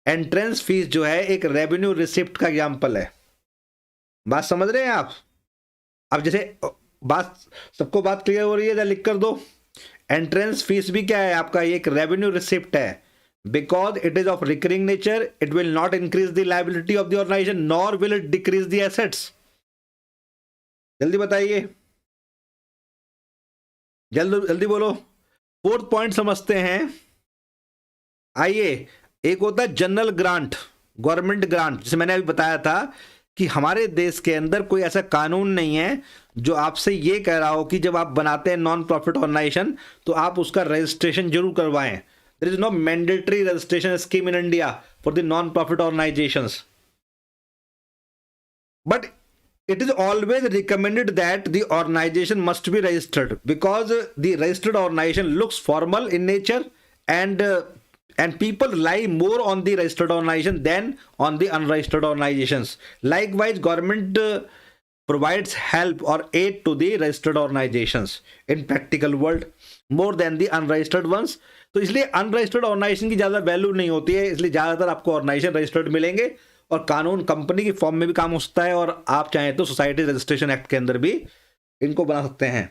एंट्रेंस फीस जो है एक रेवेन्यू रिसिप्ट का एग्जाम्पल है। बात समझ रहे हैं आप? अब जैसे बात सबको बात क्लियर हो रही है? लिख कर दो। एंट्रेंस फीस भी क्या है आपका? ये एक रेवेन्यू रिसिप्ट है। Because it is of recurring nature, it will not increase the liability of the organisation nor will it decrease the assets. जल्दी बताइए, जल्दी जल्दी बोलो। फोर्थ पॉइंट समझते हैं। आइए, एक होता है जनरल ग्रांट, गवर्नमेंट ग्रांट, जिसे मैंने अभी बताया था कि हमारे देश के अंदर कोई ऐसा कानून नहीं है जो आपसे ये कह रहा हो कि जब आप बनाते हैं नॉन प्रॉफिट ऑर्गेनाइजेशन तो आप उसका रजिस्ट्रेशन जरूर करवाएं। There is no mandatory registration scheme in India for the non profit organisations, but it is always recommended that the organization must be registered because the registered organization looks formal in nature, and people rely more on the registered organization than on the unregistered organizations. Likewise, government provides help or aid to the registered organizations in practical world more than the unregistered ones. तो इसलिए unregistered organisation की ज़्यादा value नहीं होती है, इसलिए ज़्यादातर आपको ऑर्गेनाइजेशन रजिस्टर्ड मिलेंगे और कानून कंपनी की फॉर्म में भी काम हो सकता है, और आप चाहें तो सोसाइटी रजिस्ट्रेशन एक्ट के अंदर भी इनको बना सकते हैं।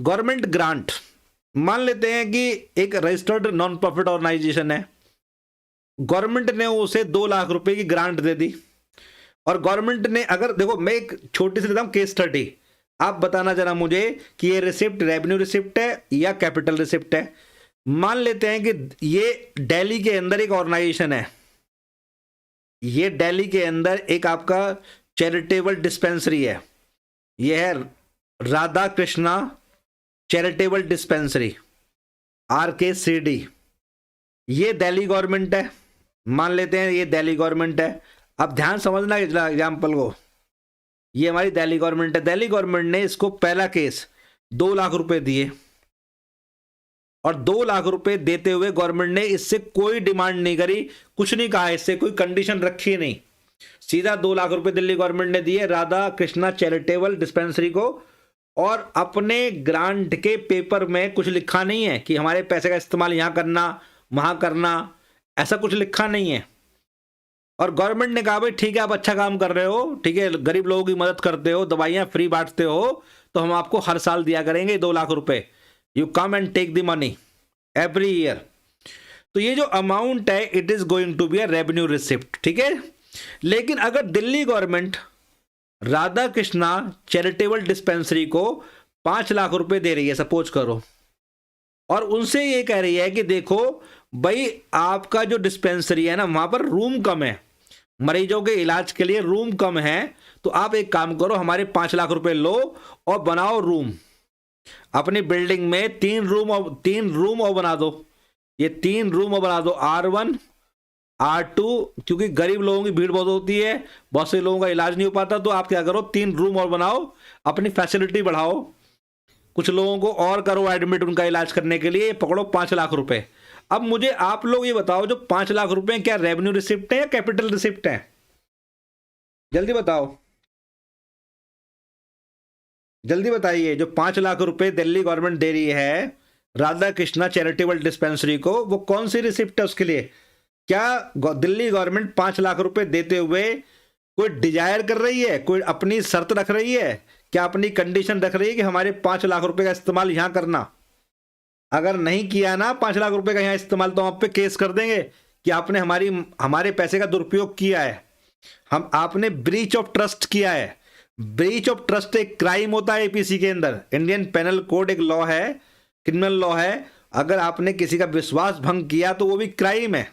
गवर्नमेंट ग्रांट, मान लेते हैं कि एक रजिस्टर्ड नॉन प्रॉफिट ऑर्गेनाइजेशन है, गवर्नमेंट ने उसे 2 लाख रुपए की ग्रांट दे दी, और गवर्नमेंट ने, अगर देखो मैं एक छोटी सी लेता हूं केस स्टडी, आप बताना जरा मुझे कि ये रिसिप्ट रेवेन्यू रिसिप्ट है या कैपिटल रिसिप्ट है। मान लेते हैं कि ये दिल्ली के अंदर एक ऑर्गेनाइजेशन है, ये दिल्ली के अंदर एक आपका चैरिटेबल डिस्पेंसरी है, यह है Radha Krishna charitable dispensary RKCD। ये दिल्ली गवर्नमेंट है, मान लेते हैं ये दिल्ली गवर्नमेंट है। अब ध्यान समझना एग्जाम्पल को, ये हमारी दिल्ली गवर्नमेंट है। दिल्ली गवर्नमेंट ने इसको पहला केस 2 लाख रुपए दिए, और 2 लाख रुपए देते हुए गवर्नमेंट ने इससे कोई डिमांड नहीं करी, कुछ नहीं कहा, इससे कोई कंडीशन रखी नहीं, सीधा 2 लाख रुपए दिल्ली गवर्नमेंट ने दिए राधा कृष्णा चैरिटेबल डिस्पेंसरी को, और अपने ग्रांट के पेपर में कुछ लिखा नहीं है कि हमारे पैसे का इस्तेमाल यहां करना वहां करना, ऐसा कुछ लिखा नहीं है। और गवर्नमेंट ने कहा भाई ठीक है, आप अच्छा काम कर रहे हो, ठीक है, गरीब लोगों की मदद करते हो, दवाइयां फ्री बांटते हो, तो हम आपको हर साल दिया करेंगे 2 लाख रुपए, you come and take the money every year. तो ये जो अमाउंट है it is going to be a revenue receipt, ठीक है। लेकिन अगर Delhi government Radha Krishna charitable dispensary को 5 लाख रुपए दे रही है सपोज करो, और उनसे ये कह रही है कि देखो भाई आपका जो डिस्पेंसरी है ना वहां पर रूम कम है, मरीजों के इलाज के लिए रूम कम है, तो आप एक काम करो हमारे 5 लाख रुपए लो और बनाओ रूम, अपनी बिल्डिंग में 3 रूम और बना दो, ये 3 रूम और बना दो, R1 R2, क्योंकि गरीब लोगों की भीड़ बहुत होती है, बहुत से लोगों का इलाज नहीं हो पाता, तो आप क्या करो 3 रूम और बनाओ, अपनी फैसिलिटी बढ़ाओ, कुछ लोगों को और करो एडमिट उनका इलाज करने के लिए, पकड़ो 5 लाख रुपए। अब मुझे आप लोग ये बताओ जो 5 लाख रुपए क्या रेवेन्यू रिसिप्ट है या कैपिटल रिसिप्ट है? जल्दी बताओ, जल्दी बताइए। जो 5 लाख रुपए दिल्ली गवर्नमेंट दे रही है राधा कृष्णा चैरिटेबल डिस्पेंसरी को, वो कौन सी रिसिप्ट है उसके लिए? क्या दिल्ली गवर्नमेंट 5 लाख रुपए देते हुए कोई डिजायर कर रही है, कोई अपनी शर्त रख रही है, क्या अपनी कंडीशन रख रही है कि हमारे 5 लाख रुपए का इस्तेमाल यहां करना? अगर नहीं किया ना 5 लाख रुपए का यहां इस्तेमाल, तो आप पे केस कर देंगे कि आपने हमारे पैसे का दुरुपयोग किया है, आपने ब्रीच ऑफ ट्रस्ट किया है। ब्रीच ऑफ ट्रस्ट एक क्राइम होता है APC के अंदर, इंडियन पेनल कोड एक लॉ है, क्रिमिनल लॉ है, अगर आपने किसी का विश्वास भंग किया तो वो भी क्राइम है।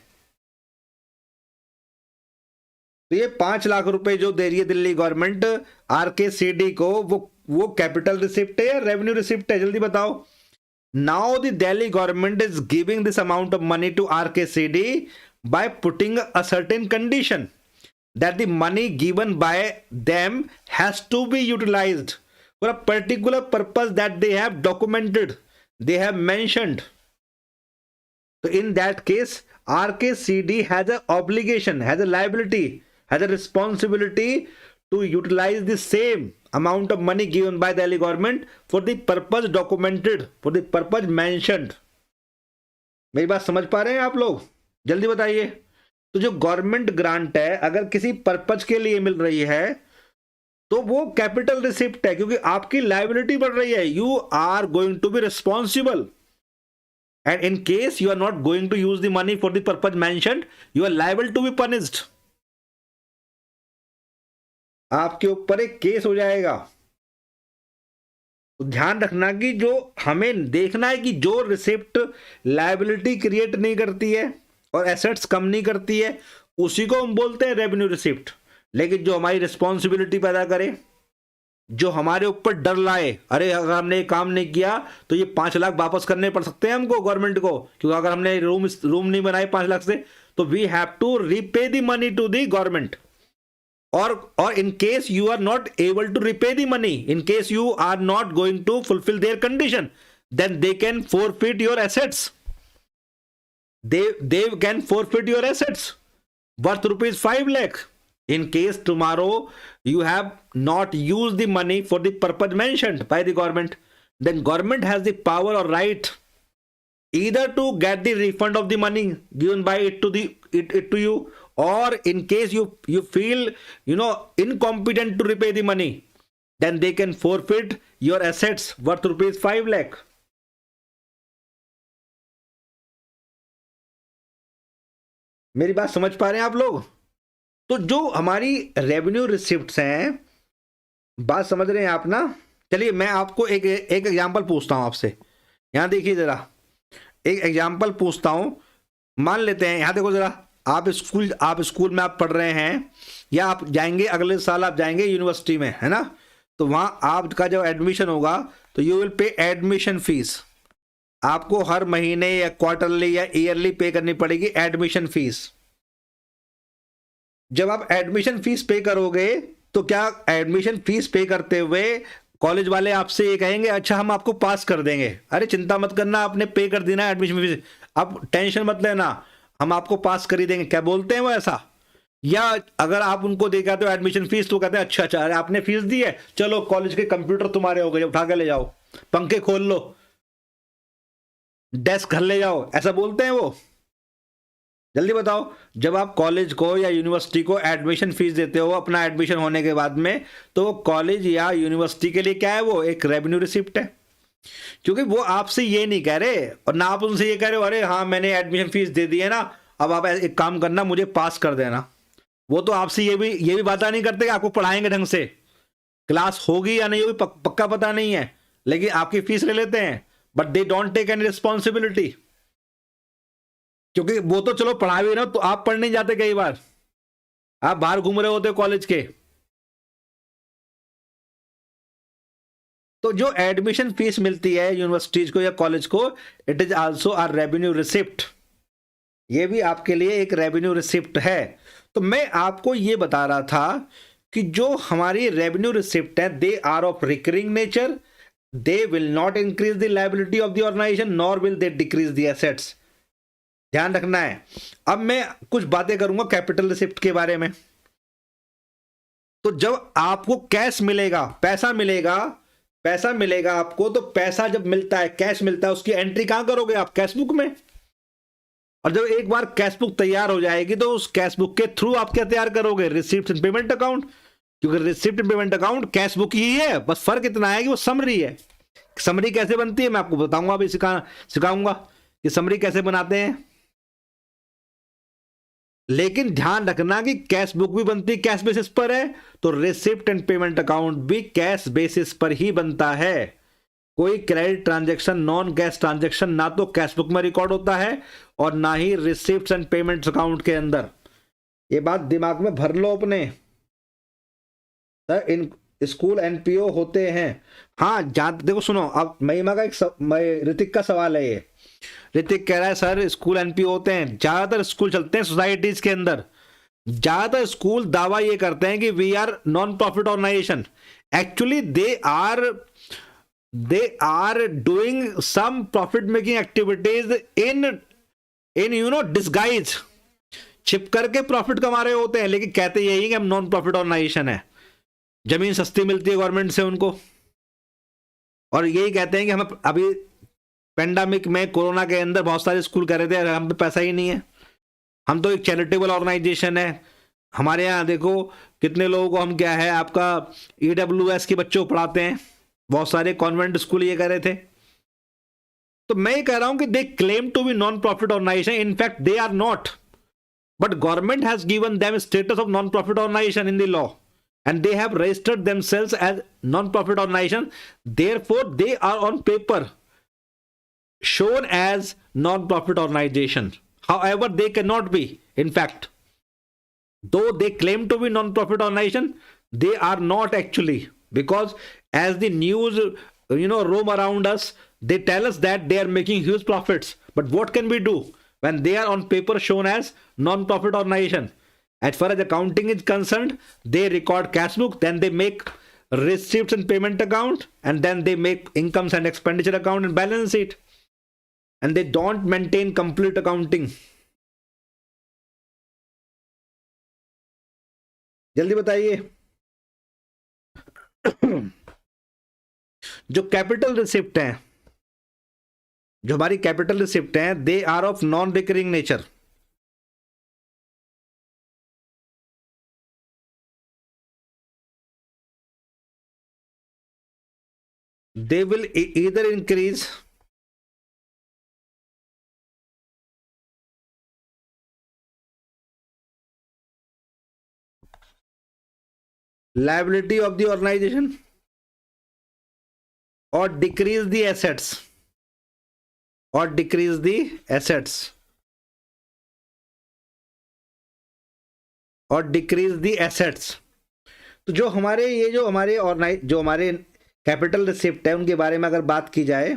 तो ये 5 लाख रुपए जो दे रही है दिल्ली गवर्नमेंट RKCD को, वो कैपिटल रिसिप्ट है या रेवेन्यू रिसिप्ट है? जल्दी बताओ। Now the Delhi government is giving this amount of money to RKCD by putting a certain condition that the money given by them has to be utilized for a particular purpose that they have documented, they have mentioned. So in that case RKCD has an obligation, has a liability, has a responsibility to utilize the same amount of money given by the Delhi government for the purpose documented, for the purpose mentioned. मेरी बात समझ पा रहे हैं आप लोग? जल्दी बताइए। तो जो गवर्नमेंट ग्रांट है अगर किसी पर्पज के लिए मिल रही है तो वो कैपिटल रिसिप्ट है, क्योंकि आपकी लायबिलिटी बढ़ रही है। You are going to be responsible, and in case you are not going to use the money for the purpose mentioned, you are liable to be punished. आपके ऊपर एक केस हो जाएगा। तो ध्यान रखना कि जो हमें देखना है कि जो रिसिप्ट लायबिलिटी क्रिएट नहीं करती है और एसेट्स कम नहीं करती है, उसी को हम बोलते हैं रेवेन्यू रिसिप्ट। लेकिन जो हमारी रिस्पॉन्सिबिलिटी पैदा करे, जो हमारे ऊपर डर लाए, अरे अगर हमने ये काम नहीं किया तो ये 5 लाख वापस करने पड़ सकते हैं हमको गवर्नमेंट को, क्योंकि अगर हमने रूम नहीं बनाए 5 लाख से, तो we have to repay the money to the government. or in case you are not able to repay the money, in case you are not going to fulfill their condition, then they can forfeit your assets. They can forfeit your assets worth rupees 5 lakh. In case tomorrow you have not used the money for the purpose mentioned by the government, then government has the power or right either to get the refund of the money given by it to you, or in case you feel incompetent to repay the money, then they can forfeit your assets worth rupees 5 lakh. मेरी बात समझ पा रहे हैं आप लोग? तो जो हमारी रेवेन्यू रिसिप्ट्स हैं, बात समझ रहे हैं आप ना? चलिए मैं आपको एक एग्जांपल पूछता हूं आपसे। यहां देखिए जरा, एक एग्जांपल पूछता हूं। मान लेते हैं, यहां देखो जरा, आप स्कूल में आप पढ़ रहे हैं, या आप जाएंगे अगले साल, आप जाएंगे यूनिवर्सिटी में, है ना? तो वहां आपका जब एडमिशन होगा तो you will pay admission fees. आपको हर महीने या क्वार्टरली या ईयरली पे करनी पड़ेगी एडमिशन फीस। जब आप एडमिशन फीस पे करोगे तो क्या एडमिशन फीस पे करते हुए कॉलेज वाले आपसे ये कहेंगे अच्छा हम आपको पास कर देंगे, अरे चिंता मत करना, आपने पे कर देना एडमिशन फीस, अब टेंशन मत लेना, हम आपको पास कर ही देंगे? क्या बोलते हैं वो ऐसा? या अगर आप उनको देखा तो एडमिशन फीस, तो कहते हैं अच्छा अच्छा, अरे आपने फीस दी है, चलो कॉलेज के कंप्यूटर तुम्हारे हो गए, उठा के ले जाओ, पंखे खोल लो, डेस्क घर ले जाओ, ऐसा बोलते हैं वो? जल्दी बताओ। जब आप कॉलेज को या यूनिवर्सिटी को एडमिशन फीस देते हो अपना एडमिशन होने के बाद में, तो कॉलेज या यूनिवर्सिटी के लिए क्या है? वो एक रेवेन्यू रिसिप्ट है, क्योंकि वो आपसे ये नहीं कह रहे और ना आप उनसे ये कह रहे हो अरे हाँ मैंने एडमिशन फीस दे दी है ना, अब आप एक काम करना, मुझे पास कर देना। वो तो आपसे ये भी बात नहीं करते कि आपको पढ़ाएंगे ढंग से, क्लास होगी या नहीं होगी पक्का पता नहीं है, लेकिन आपकी फीस ले लेते हैं, but they don't take any responsibility. क्योंकि वो तो चलो पढ़ा भी ना, तो आप पढ़ नहीं जाते, कई बार आप बाहर घूम रहे होते कॉलेज के। तो जो एडमिशन फीस मिलती है यूनिवर्सिटीज को या कॉलेज को, it is also a revenue receipt. ये भी आपके लिए एक रेवेन्यू रिसिप्ट है। तो मैं आपको ये बता रहा था कि जो हमारी रेवेन्यू रिसिप्ट है, they are of recurring nature, they will not increase the liability of the organisation, nor will they decrease the assets. ध्यान रखना है। अब मैं कुछ बातें करूंगा कैपिटल रिसिप्ट के बारे में। तो जब आपको कैश मिलेगा, पैसा मिलेगा आपको, तो पैसा जब मिलता है, कैश मिलता है, उसकी एंट्री कहां करोगे आप? कैश बुक में। और जब एक बार कैश बुक तैयार हो जाएगी तो उस कैश बुक के थ्रू आप क्या तैयार करोगे? Receipt and payment account. क्योंकि receipt and payment account cash book ही है, बस फर्क इतना है कि वो समरी है। समरी कैसे बनती है मैं आपको बताऊंगा, अभी सिखाऊंगा कि समरी कैसे बनाते हैं। लेकिन ध्यान रखना कि कैश बुक भी बनती कैश बेसिस पर है, तो रिसिप्ट एंड पेमेंट अकाउंट भी कैश बेसिस पर ही बनता है। कोई credit transaction, non cash transaction ना तो कैश बुक में रिकॉर्ड होता है और ना ही रिसिप्ट एंड पेमेंट अकाउंट के अंदर। ये बात दिमाग में भर लो अपने। इन स्कूल एनपीओ होते हैं। हाँ देखो सुनो, अब महिमा का ऋतिक का सवाल है ये। ऋतिक कह रहा है सर स्कूल एनपीओ होते हैं, ज्यादातर स्कूल चलते हैं सोसाइटीज के अंदर। ज्यादातर स्कूल दावा ये करते हैं कि we are non profit organisation. Actually they are doing some profit making activities in disguise. छिप करके प्रॉफिट कमा रहे होते हैं, लेकिन कहते यही है कि हम नॉन प्रॉफिट ऑर्गेनाइजेशन है। जमीन सस्ती मिलती है गवर्नमेंट से उनको, और यही कहते हैं कि हम अभी पेंडेमिक में, कोरोना के अंदर बहुत सारे स्कूल कह रहे थे हम पे पैसा ही नहीं है, हम तो एक चैरिटेबल ऑर्गेनाइजेशन है, हमारे यहाँ देखो कितने लोगों को हम क्या है आपका EWS के बच्चों को पढ़ाते हैं, बहुत सारे कॉन्वेंट स्कूल ये कह रहे थे। तो मैं ये कह रहा हूं कि they claim to be non profit organisation, in fact they are not, but government has given them status of non profit organisation in the law and they have registered themselves as non-profit organization, therefore they are on paper shown as non-profit organization. However, they cannot be, in fact, though they claim to be non-profit organization, they are not actually, because as the news roam around us, they tell us that they are making huge profits. But what can we do when they are on paper shown as non-profit organization? As far as accounting is concerned, they record cash book, then they make receipts and payment account, and then they make incomes and expenditure account and balance sheet, and they don't maintain complete accounting. जल्दी बताइए। जो capital receipt है, जो हमारी capital receipt है, they are of non recurring nature. They will either increase liability of the organization or decrease the assets, or decrease the assets, or decrease the assets। तो जो हमारे ये जो हमारे कैपिटल रिसिप्ट है उनके बारे में अगर बात की जाए,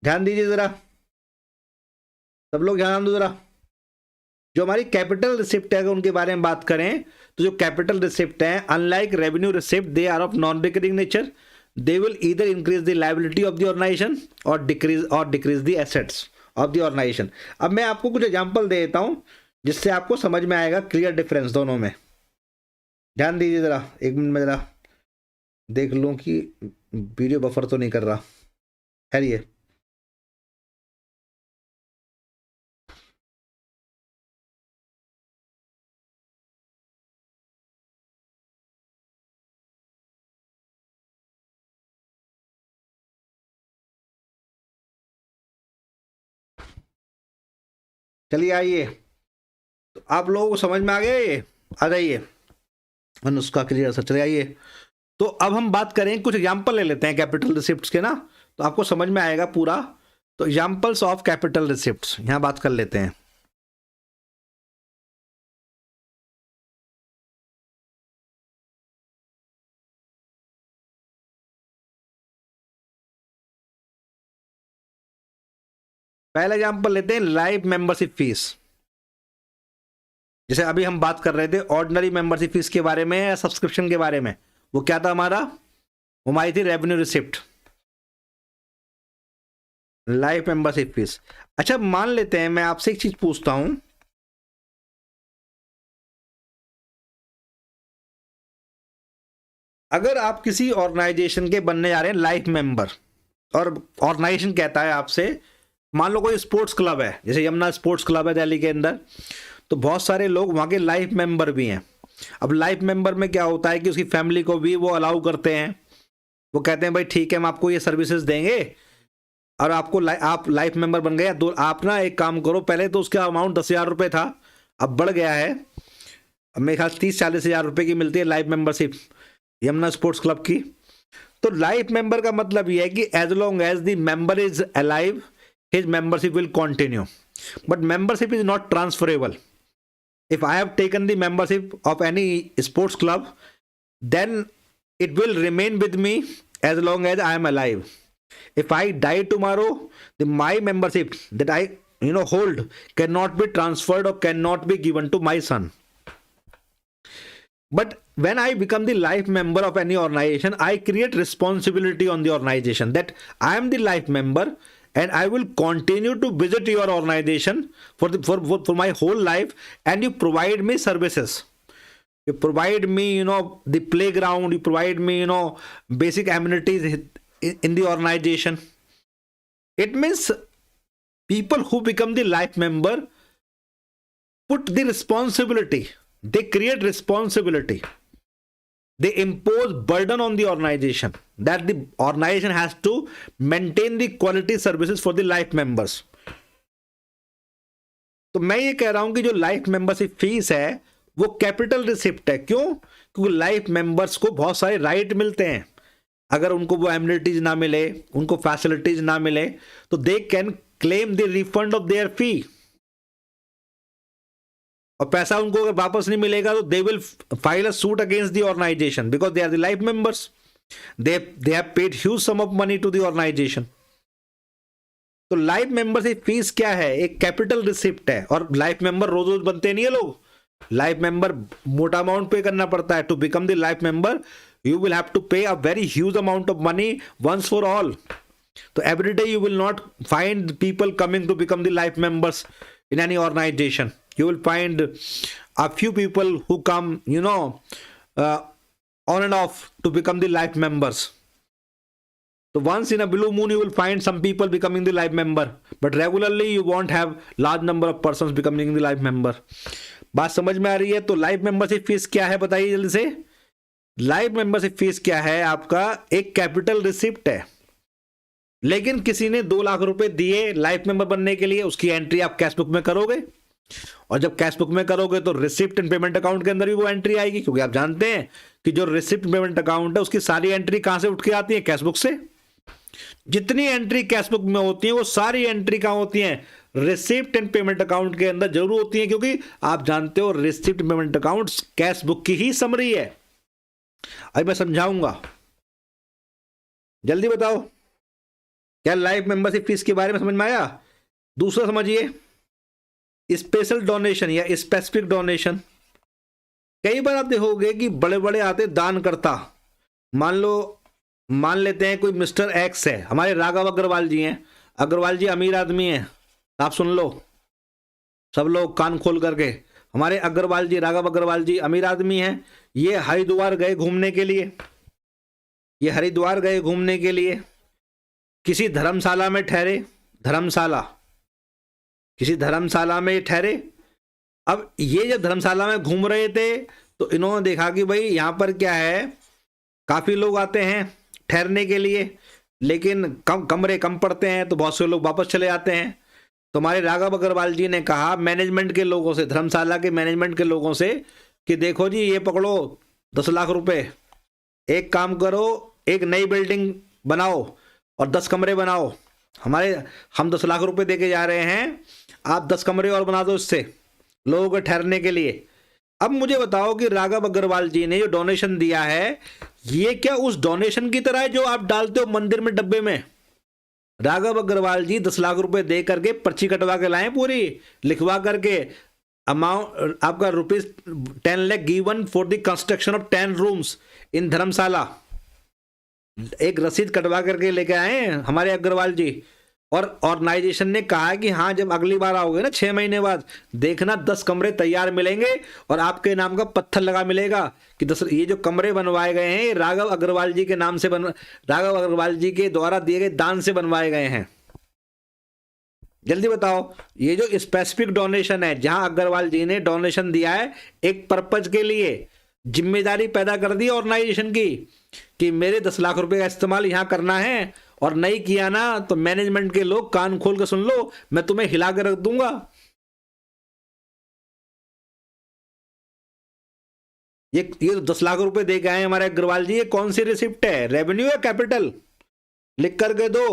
ध्यान दीजिए जरा, सब लोग ध्यान दो जरा। जो हमारी कैपिटल रिसिप्ट है अगर उनके बारे में बात करें, तो जो कैपिटल रिसिप्ट है, unlike revenue receipt, they are of non recurring nature, they will either increase the liability of the organisation or decrease the assets of the organisation. अब मैं आपको कुछ एग्जांपल दे देता हूं जिससे आपको समझ में आएगा क्लियर डिफरेंस दोनों में। ध्यान दीजिए जरा, एक मिनट में जरा देख लूं कि वीडियो बफर तो नहीं कर रहा। खैरिए, चलिए आइए, तो आप लोगों को समझ में आ गया ये, आ जाइए उसका क्लियर सर। चलिए आइए, तो अब हम बात करें, कुछ एग्जांपल ले लेते हैं कैपिटल रिसिप्ट्स के ना, तो आपको समझ में आएगा पूरा। तो एग्जांपल्स ऑफ कैपिटल रिसिप्ट्स यहां बात कर लेते हैं। पहला एग्जांपल लेते हैं लाइफ मेंबरशिप फीस। जैसे अभी हम बात कर रहे थे ऑर्डिनरी मेंबरशिप फीस के बारे में या सब्सक्रिप्शन के बारे में, वो क्या था हमारा, हमारी थी revenue receipt, life membership fees. अच्छा मान लेते हैं, मैं आपसे एक चीज पूछता हूं, अगर आप किसी ऑर्गेनाइजेशन के बनने जा रहे हैं लाइफ मेंबर, और ऑर्गेनाइजेशन कहता है आपसे, मान लो कोई स्पोर्ट्स क्लब है, जैसे यमुना स्पोर्ट्स क्लब है दिल्ली के अंदर, तो बहुत सारे लोग वहाँ के लाइफ मेंबर भी हैं। अब लाइफ मेंबर में क्या होता है कि उसकी फैमिली को भी वो अलाउ करते हैं, वो कहते हैं भाई ठीक है हम आपको ये सर्विसेज देंगे, और आपको आप लाइफ मेंबर बन गए। तो आप ना एक काम करो, पहले तो उसका अमाउंट 10,000 रुपये था, अब बढ़ गया है, अब मेरे ख्याल 30-40 हज़ार रुपये की मिलती है life membership Yamuna sports club की। तो लाइफ मेंबर का मतलब ये है कि as long as the member is alive, his membership will continue, but membership is not transferable. If I have taken the membership of any sports club, then it will remain with me as long as I am alive. If I die tomorrow, my membership that I hold cannot be transferred or cannot be given to my son. But when I become the life member of any organization, I create responsibility on the organization that I am the life member and I will continue to visit your organization for my whole life, and you provide me services. You provide me, the playground, you provide me, basic amenities in the organization. It means people who become the life member put the responsibility they create responsibility, they impose burden on the organization that the organization has to maintain the quality services for the life members. तो मैं ये कह रहा हूं कि जो life membership fees है वो कैपिटल रिसिप्ट है। क्यों? क्योंकि लाइफ मेंबर्स को बहुत सारे राइट मिलते हैं। अगर उनको वो एमिनिटीज ना मिले, उनको फैसिलिटीज ना मिले, तो they can claim the refund of their fee. और पैसा उनको अगर वापस नहीं मिलेगा तो they will file a suit against the organisation because they are the life members, they have paid huge sum of money to the organisation. तो life membership fees क्या है? एक कैपिटल रिसिप्ट है। और लाइफ मेंबर रोज रोज बनते नहीं है लोग, लाइफ मेंबर मोटा अमाउंट पे करना पड़ता है। To become the life member you will have to pay a very huge amount of money once for all. So every day you will not find people coming to become the life members in any organization. You will find a few people who come, on and off to become the life members. So once in a blue moon you will find some people becoming the life member, but regularly you won't have large number of persons becoming the life member. बात समझ में आ रही है? तो life membership fees क्या है बताइए जल्दी से। लाइफ मेंबरशिप फीस क्या है? आपका एक कैपिटल रिसिप्ट है। लेकिन किसी ने 2 लाख रुपए दिए लाइफ मेंबर बनने के लिए, उसकी एंट्री आप कैश बुक में करोगे, और जब कैश बुक में करोगे तो रिसिप्ट एंड पेमेंट अकाउंट के अंदर भी वो एंट्री आएगी, क्योंकि आप जानते हैं कि जो रिसिप्ट पेमेंट अकाउंट है उसकी सारी एंट्री कहां से उठ के आती है? कैश बुक से। जितनी एंट्री कैश बुक में होती है वो सारी एंट्री कहां होती है? रिसिप्ट एंड पेमेंट अकाउंट के अंदर जरूर होती है, क्योंकि आप जानते हो receipt payment account cash book की ही समरी है। अभी मैं समझाऊंगा, जल्दी बताओ क्या लाइफ मेंबरशिप फीस के बारे में समझ में आया? दूसरा समझिए, स्पेशल डोनेशन या स्पेसिफिक डोनेशन। कई बार आप देखोगे कि बड़े बड़े आते दान करता, मान लेते हैं कोई मिस्टर एक्स है, हमारे राघव अग्रवाल जी हैं। अग्रवाल जी अमीर आदमी हैं, आप सुन लो सब लोग कान खोल करके। हमारे अग्रवाल जी, राघव अग्रवाल जी अमीर आदमी हैं। ये हरिद्वार गए घूमने के लिए, किसी धर्मशाला में ठहरे, किसी धर्मशाला में ठहरे। अब ये जब धर्मशाला में घूम रहे थे तो इन्होंने देखा कि भाई यहाँ पर क्या है, काफ़ी लोग आते हैं ठहरने के लिए, लेकिन कमरे कम पड़ते हैं, तो बहुत से लोग वापस चले जाते हैं। तो हमारे राघव अग्रवाल जी ने कहा मैनेजमेंट के लोगों से, धर्मशाला के मैनेजमेंट के लोगों से, कि देखो जी ये पकड़ो 10 लाख रुपए, एक काम करो, एक नई बिल्डिंग बनाओ और 10 कमरे बनाओ। हम 10 लाख रुपए दे के जा रहे हैं, आप 10 कमरे और बना दो इससे लोगों को ठहरने के लिए। अब मुझे बताओ कि राघव अग्रवाल जी ने जो डोनेशन दिया है, ये क्या उस डोनेशन की तरह है जो आप डालते हो मंदिर में डब्बे में? राघव अग्रवाल जी 10 लाख रुपए दे करके पर्ची कटवा के लाए, पूरी लिखवा करके, अमाउंट आपका ₹10 lakh given for the construction of 10 rooms in dharamshala, एक रसीद कटवा करके लेके आए हमारे अग्रवाल जी। और ऑर्गेनाइजेशन ने कहा कि हाँ, जब अगली बार आओगे ना 6 महीने बाद, देखना 10 कमरे तैयार मिलेंगे और आपके नाम का पत्थर लगा मिलेगा कि ये जो कमरे बनवाए गए हैं राघव अग्रवाल जी के नाम से राघव अग्रवाल जी के द्वारा दिए गए दान से बनवाए गए हैं। जल्दी बताओ, ये जो स्पेसिफिक डोनेशन है, जहां अग्रवाल जी ने डोनेशन दिया है एक पर्पज के लिए, जिम्मेदारी पैदा कर दी ऑर्गेनाइजेशन की कि मेरे 10 लाख रुपए का इस्तेमाल यहां करना है, और नहीं किया ना तो मैनेजमेंट के लोग कान खोल कर सुन लो, मैं तुम्हें हिला कर रख दूंगा। ये 10 लाख रुपए दे के आए हमारे अग्रवाल जी, ये कौन सी रिसिप्ट है? रेवेन्यू या कैपिटल? लिख करके दो।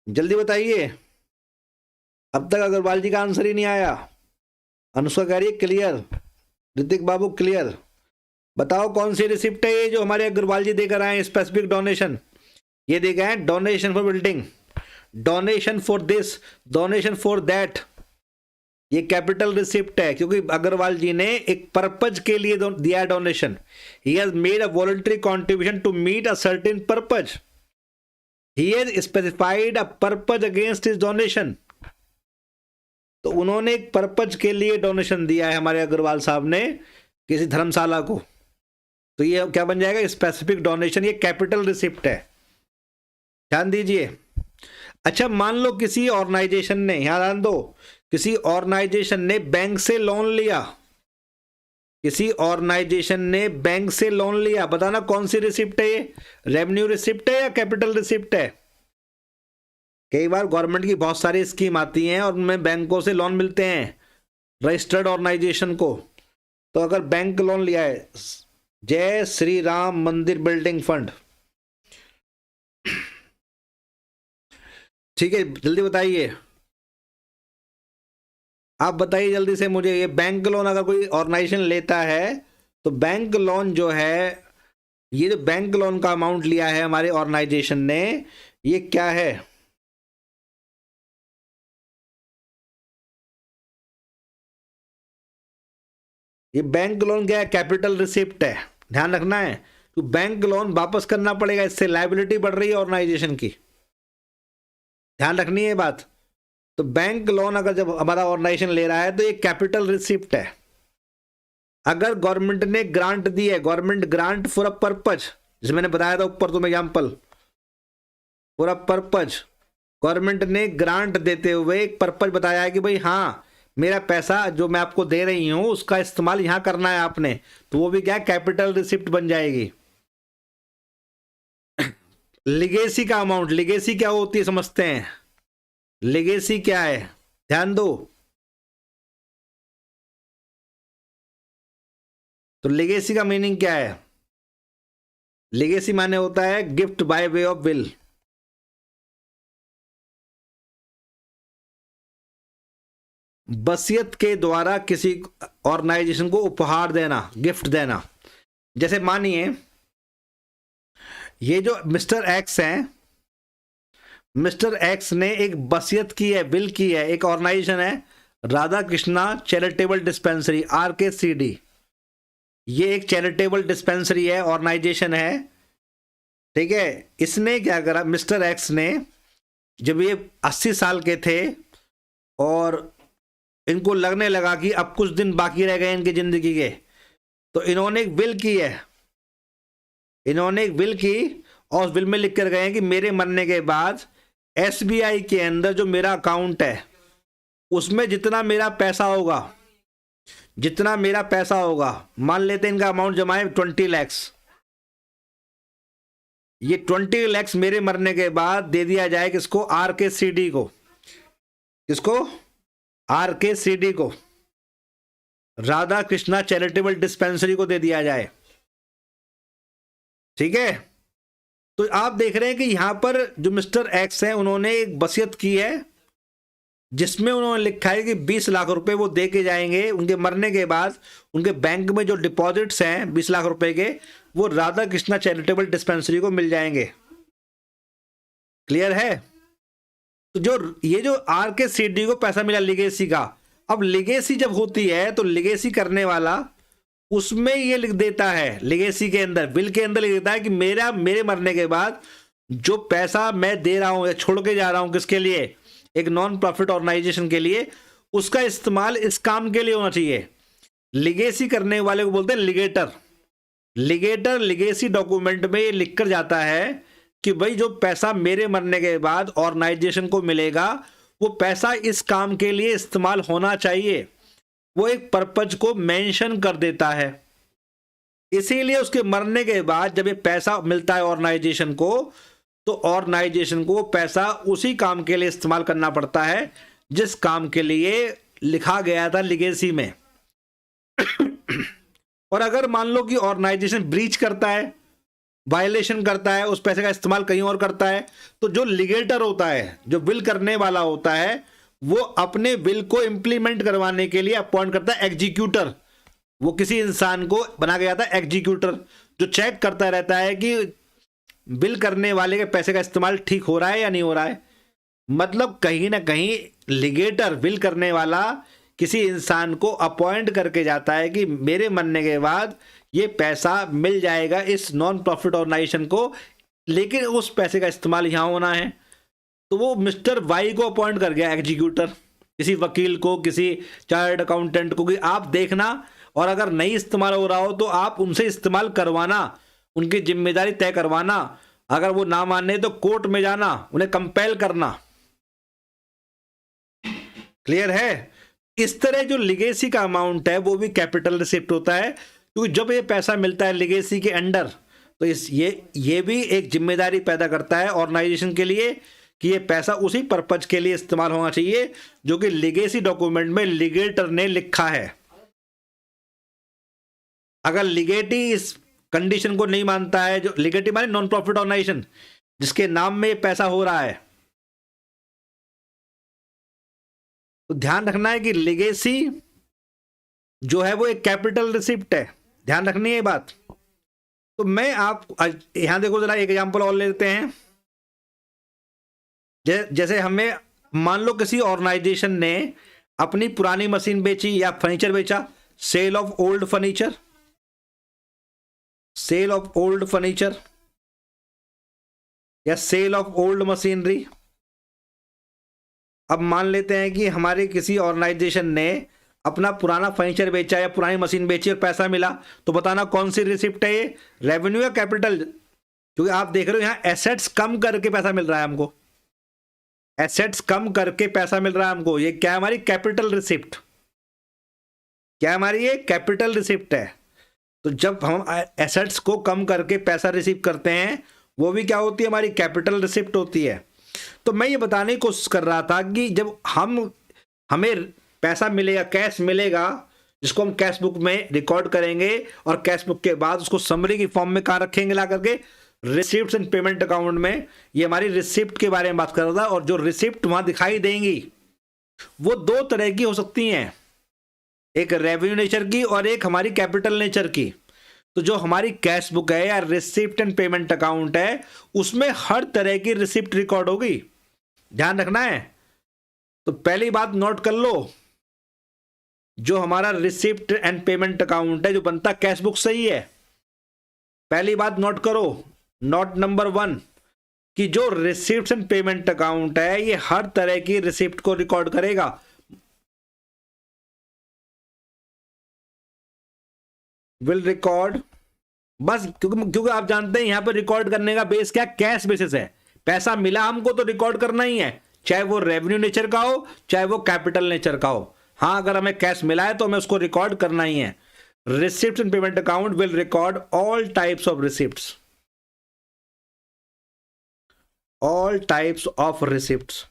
जल्दी बताइए, अब तक अग्रवाल जी का आंसर ही नहीं आया। अनुष्का कह रही है क्लियर, ऋतिक बाबू क्लियर। बताओ कौन सी रिसिप्ट है ये जो हमारे अग्रवाल जी देकर आए स्पेसिफिक डोनेशन? ये देकर आए donation for building, donation for this, donation for that. ये कैपिटल रिसिप्ट है, क्योंकि अग्रवाल जी ने एक पर्पज के लिए दिया donation. He has made a voluntary contribution to meet a certain purpose, he has specified a purpose against his donation. तो उन्होंने एक पर्पज के लिए डोनेशन दिया है हमारे अग्रवाल साहब ने किसी धर्मशाला को, तो ये क्या बन जाएगा? Specific donation. ये कैपिटल रिसिप्ट है, ध्यान दीजिए। अच्छा, मान लो किसी ऑर्गेनाइजेशन ने, यहां ध्यान दो, किसी ऑर्गेनाइजेशन ने बैंक से लोन लिया, किसी ऑर्गेनाइजेशन ने बैंक से लोन लिया, बताना कौन सी रिसिप्ट है ये? रेवेन्यू रिसिप्ट है या कैपिटल रिसिप्ट है? कई बार गवर्नमेंट की बहुत सारी स्कीम आती हैं और उनमें बैंकों से लोन मिलते हैं रजिस्टर्ड ऑर्गेनाइजेशन को। तो अगर बैंक लोन लिया है, जय श्री राम मंदिर बिल्डिंग फंड, ठीक है, जल्दी बताइए, आप बताइए जल्दी से मुझे, ये बैंक लोन अगर कोई ऑर्गेनाइजेशन लेता है तो बैंक लोन जो है, ये जो बैंक लोन का अमाउंट लिया है हमारे ऑर्गेनाइजेशन ने, ये क्या है? ये बैंक लोन क्या है? कैपिटल रिसिप्ट है, ध्यान रखना है। तो बैंक लोन वापस करना पड़ेगा, इससे लायबिलिटी बढ़ रही है ऑर्गेनाइजेशन की, ध्यान रखनी है बात। तो बैंक लोन अगर जब हमारा ऑर्गेनाइजेशन ले रहा है तो ये कैपिटल रिसिप्ट है। अगर गवर्नमेंट ने ग्रांट दी है, government grant for a purpose, जैसे मैंने बताया था ऊपर तुम example, for a purpose, government ने ग्रांट देते हुए एक पर्पज बताया है कि भाई हाँ, मेरा पैसा जो मैं आपको दे रही हूं उसका इस्तेमाल यहां करना है आपने, तो वो भी क्या, कैपिटल रिसिप्ट बन जाएगी। लिगेसी का अमाउंट, लिगेसी क्या होती है समझते हैं? लिगेसी क्या है, ध्यान दो। तो लिगेसी का मीनिंग क्या है? लिगेसी माने होता है gift by way of will. वसीयत के द्वारा किसी ऑर्गेनाइजेशन को उपहार देना, गिफ्ट देना। जैसे मानिए ये जो मिस्टर एक्स हैं, मिस्टर एक्स ने एक वसीयत की है, विल की है, एक ऑर्गेनाइजेशन है Radha Krishna charitable dispensary, RKCD, ये एक चैरिटेबल डिस्पेंसरी है, ऑर्गेनाइजेशन है, ठीक है। इसने क्या करा, मिस्टर एक्स ने, जब ये 80 साल के थे और इनको लगने लगा कि अब कुछ दिन बाकी रह गए इनकी जिंदगी के, तो इन्होंने एक विल की है, इन्होंने एक विल की और उस विल में लिख कर गए कि मेरे मरने के बाद SBI के अंदर जो मेरा अकाउंट है उसमें जितना मेरा पैसा होगा, जितना मेरा पैसा होगा, मान लेते हैं इनका अमाउंट जमा है 20 लाख, ये 20 लाख मेरे मरने के बाद दे दिया जाए किसको? RKCD को। किसको? RKCD को, राधा कृष्णा चैरिटेबल डिस्पेंसरी को दे दिया जाए, ठीक है। तो आप देख रहे हैं कि यहां पर जो मिस्टर एक्स हैं उन्होंने एक वसीयत की है जिसमें उन्होंने लिखा है कि 20 लाख रुपए वो दे के जाएंगे उनके मरने के बाद, उनके बैंक में जो डिपॉजिट्स हैं 20 लाख रुपए के, वो राधा कृष्णा चैरिटेबल डिस्पेंसरी को मिल जाएंगे। क्लियर है? तो जो ये जो RKCD को पैसा मिला लिगेसी का, अब लिगेसी जब होती है तो लिगेसी करने वाला उसमें ये लिख देता है, लिगेसी के अंदर, विल के अंदर लिख देता है कि मेरे मरने के बाद जो पैसा मैं दे रहा हूं या छोड़ के जा रहा हूं, किसके लिए? एक नॉन प्रॉफिट ऑर्गेनाइजेशन के लिए, उसका इस्तेमाल इस काम के लिए होना चाहिए। लिगेसी करने वाले को बोलते हैं लिगेटर। लिगेटर लिगेसी डॉक्यूमेंट में ये लिखकर जाता है कि भाई जो पैसा मेरे मरने के बाद ऑर्गेनाइजेशन को मिलेगा वो पैसा इस काम के लिए इस्तेमाल होना चाहिए, वो एक पर्पज को मेंशन कर देता है। इसीलिए उसके मरने के बाद जब ये पैसा मिलता है ऑर्गेनाइजेशन को, तो ऑर्गेनाइजेशन को पैसा उसी काम के लिए इस्तेमाल करना पड़ता है जिस काम के लिए लिखा गया था लिगेसी में। और अगर मान लो कि ऑर्गेनाइजेशन ब्रीच करता है, वायलेशन करता है, उस पैसे का इस्तेमाल कहीं और करता है, तो जो लिगेटर होता है, जो विल करने वाला होता है, वो अपने विल को इंप्लीमेंट करवाने के लिए अपॉइंट करता है एग्जीक्यूटर। वो किसी इंसान को बना के जाता है एग्जीक्यूटर, जो चेक करता रहता है कि विल करने वाले के पैसे का इस्तेमाल ठीक हो रहा है या नहीं हो रहा है। मतलब कहीं ना कहीं लिगेटर, विल करने वाला, किसी इंसान को अपॉइंट करके जाता है कि मेरे मरने के बाद ये पैसा मिल जाएगा इस नॉन प्रॉफिट ऑर्गेनाइजेशन को, लेकिन उस पैसे का इस्तेमाल यहां होना है। तो वो मिस्टर वाई को अपॉइंट कर गया एग्जीक्यूटर, किसी वकील को, किसी चार्टर्ड अकाउंटेंट को, कि आप देखना और अगर नहीं इस्तेमाल हो रहा हो तो आप उनसे इस्तेमाल करवाना, उनकी जिम्मेदारी तय करवाना, अगर वो ना माने तो कोर्ट में जाना, उन्हें कंपेल करना। क्लियर है? इस तरह जो लिगेसी का अमाउंट है वो भी कैपिटल रिसिप्ट होता है, क्योंकि जब ये पैसा मिलता है लिगेसी के अंडर, तो ये भी एक जिम्मेदारी पैदा करता है ऑर्गेनाइजेशन के लिए कि ये पैसा उसी पर्पज के लिए इस्तेमाल होना चाहिए जो कि लिगेसी डॉक्यूमेंट में लिगेटर ने लिखा है। अगर लिगेटी इस कंडीशन को नहीं मानता है, जो लिगेटी माने नॉन प्रॉफिट ऑर्गेनाइजेशन जिसके नाम में ये पैसा हो रहा है, तो ध्यान रखना है कि लिगेसी जो है वो एक कैपिटल रिसिप्ट है, ध्यान रखनी है ये बात। तो मैं आप यहां देखो जरा एक एग्जांपल और लेते हैं। जैसे हमें मान लो किसी ऑर्गेनाइजेशन ने अपनी पुरानी मशीन बेची या फर्नीचर बेचा, sale of old furniture, sale of old furniture या सेल ऑफ ओल्ड मशीनरी। अब मान लेते हैं कि हमारे किसी ऑर्गेनाइजेशन ने अपना पुराना फर्नीचर बेचा या पुरानी मशीन बेची और पैसा मिला, तो बताना कौन सी रिसिप्ट है ये, रेवेन्यू या कैपिटल? क्योंकि आप देख रहे हो यहां एसेट्स कम करके पैसा मिल रहा है हमको, एसेट्स कम करके पैसा मिल रहा है हमको, ये क्या है हमारी कैपिटल रिसिप्ट, क्या हमारी ये कैपिटल रिसिप्ट है। तो जब हम एसेट्स को कम करके पैसा रिसीव करते हैं वो भी क्या होती है, हमारी कैपिटल रिसिप्ट होती है। तो मैं ये बताने की कोशिश कर रहा था कि जब हमें पैसा मिलेगा, कैश मिलेगा, जिसको हम कैश बुक में रिकॉर्ड करेंगे और कैश बुक के बाद उसको समरी की फॉर्म में कहाँ रखेंगे, ला करके रिसिप्ट्स एंड पेमेंट अकाउंट में। ये हमारी रिसिप्ट के बारे में बात कर रहा था। और जो रिसिप्ट वहां दिखाई देंगी वो दो तरह की हो सकती हैं, एक रेवेन्यू नेचर की और एक हमारी कैपिटल नेचर की। तो जो हमारी कैश बुक है या रिसिप्ट एंड पेमेंट अकाउंट है उसमें हर तरह की रिसिप्ट रिकॉर्ड होगी, ध्यान रखना है। तो पहली बात नोट कर लो, जो हमारा रिसिप्ट एंड पेमेंट अकाउंट है जो बनता कैश बुक से ही है, पहली बात नोट करो, नोट नंबर 1 कि जो रिसिप्ट एंड पेमेंट अकाउंट है ये हर तरह की रिसिप्ट को रिकॉर्ड करेगा। विल रिकॉर्ड, बस क्योंकि आप जानते हैं यहां पर रिकॉर्ड करने का बेस क्या, कैश बेसिस है। पैसा मिला हमको तो रिकॉर्ड करना ही है, चाहे वो रेवेन्यू नेचर का हो चाहे वो कैपिटल नेचर का हो। हाँ, अगर हमें कैश मिला है तो हमें उसको रिकॉर्ड करना ही है। Receipt and payment account will record all types of receipts, all types of receipts.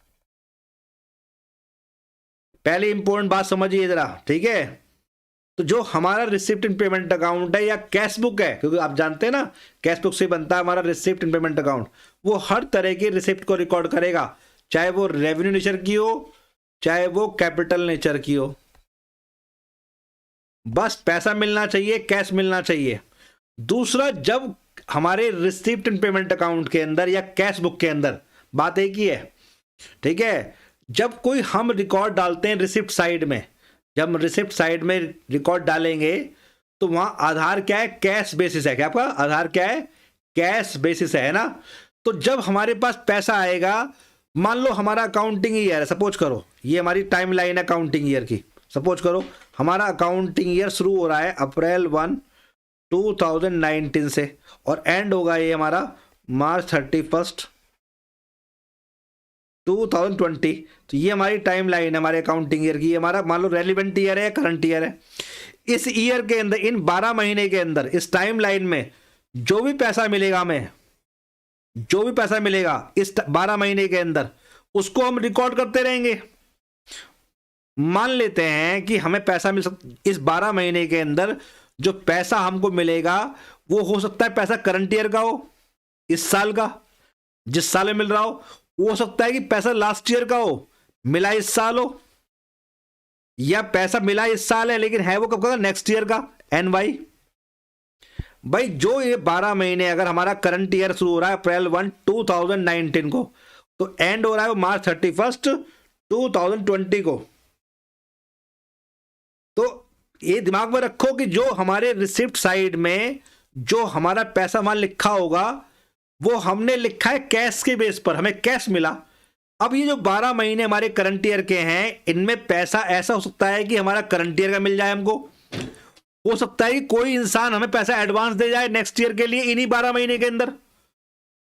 पहली इंपॉर्टेंट बात समझिए जरा, ठीक है। तो जो हमारा रिसिप्ट एंड पेमेंट अकाउंट है या कैश बुक है, क्योंकि आप जानते हैं ना कैश बुक से बनता है हमारा रिसिप्ट एंड पेमेंट अकाउंट, वो हर तरह की रिसिप्ट को रिकॉर्ड करेगा, चाहे वो रेवेन्यू नेचर की हो चाहे वो कैपिटल नेचर की हो। बस पैसा मिलना चाहिए, कैश मिलना चाहिए। दूसरा, जब हमारे रिसिप्ट एंड पेमेंट अकाउंट के अंदर या कैश बुक के अंदर बात एक ही है, ठीक है। जब कोई हम रिकॉर्ड डालते हैं रिसिप्ट साइड में, जब हम रिसिप्ट साइड में रिकॉर्ड डालेंगे तो वहां आधार क्या है, कैश बेसिस है। क्या आपका आधार क्या है, कैश बेसिस है ना। तो जब हमारे पास पैसा आएगा, मान लो हमारा अकाउंटिंग ईयर है, सपोज करो ये हमारी टाइम लाइन है अकाउंटिंग ईयर की। सपोज करो हमारा अकाउंटिंग ईयर शुरू हो रहा है अप्रैल 1, 2019 से और एंड होगा ये हमारा मार्च 31, 2020। तो ये हमारी टाइम लाइन है हमारे अकाउंटिंग ईयर की। हमारा मान लो रेलिवेंट ईयर है, करंट ईयर है। इस ईयर के अंदर, इन 12 महीने के अंदर, इस टाइम लाइन में जो भी पैसा मिलेगा हमें, जो भी पैसा मिलेगा इस 12 महीने के अंदर, उसको हम रिकॉर्ड करते रहेंगे। मान लेते हैं कि हमें पैसा मिल इस 12 महीने के अंदर जो पैसा हमको मिलेगा वो हो सकता है पैसा करंट ईयर का हो, इस साल का जिस साल में मिल रहा हो सकता है कि पैसा लास्ट ईयर का हो, मिला इस साल हो, या पैसा मिला इस साल है लेकिन है वो कब का, नेक्स्ट ईयर का, NY। भाई जो ये 12 महीने, अगर हमारा करंट ईयर शुरू हो रहा है अप्रैल 1, 2019 को, तो एंड हो रहा है मार्च 31, 2020 को। तो ये दिमाग में रखो कि जो हमारे रिसिप्ट साइड में जो हमारा पैसा वहां लिखा होगा वो हमने लिखा है कैश के बेस पर, हमें कैश मिला। अब ये जो 12 महीने हमारे करंट ईयर के हैं, इनमें पैसा ऐसा हो सकता है कि हमारा करंट ईयर का मिल जाए हमको, हो सकता है कि कोई इंसान हमें पैसा एडवांस दे जाए नेक्स्ट ईयर के लिए इन्हीं 12 महीने के अंदर,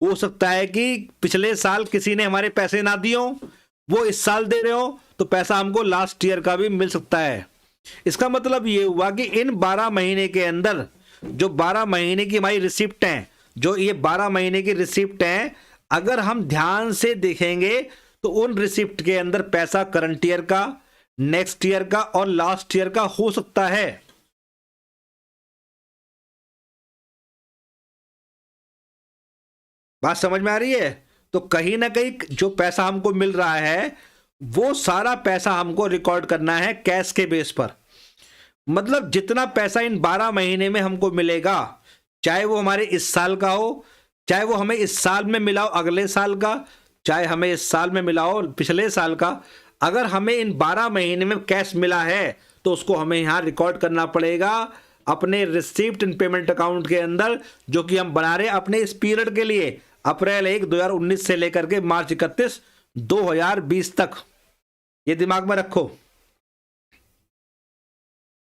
हो सकता है कि पिछले साल किसी ने हमारे पैसे ना दिए हो, वो इस साल दे रहे हो, तो पैसा हमको लास्ट ईयर का भी मिल सकता है। इसका मतलब ये हुआ कि इन 12 महीने के अंदर जो 12 महीने की हमारी रिसिप्ट हैं, जो ये 12 महीने की रिसिप्ट हैं, अगर हम ध्यान से देखेंगे तो उन रिसिप्ट के अंदर पैसा करंट ईयर का, नेक्स्ट ईयर का और लास्ट ईयर का हो सकता है। बात समझ में आ रही है? तो कहीं ना कहीं जो पैसा हमको मिल रहा है वो सारा पैसा हमको रिकॉर्ड करना है कैश के बेस पर। मतलब जितना पैसा इन 12 महीने में हमको मिलेगा, चाहे वो हमारे इस साल का हो, चाहे वो हमें इस साल में मिला हो अगले साल का, चाहे हमें इस साल में मिला हो पिछले साल का, अगर हमें इन 12 महीने में कैश मिला है तो उसको हमें यहां रिकॉर्ड करना पड़ेगा अपने रिसीप्ट एंड पेमेंट अकाउंट के अंदर, जो कि हम बना रहे हैं अपने इस पीरियड के लिए, अप्रैल 1 2019 से लेकर के मार्च 31 2020 तक। ये दिमाग में रखो।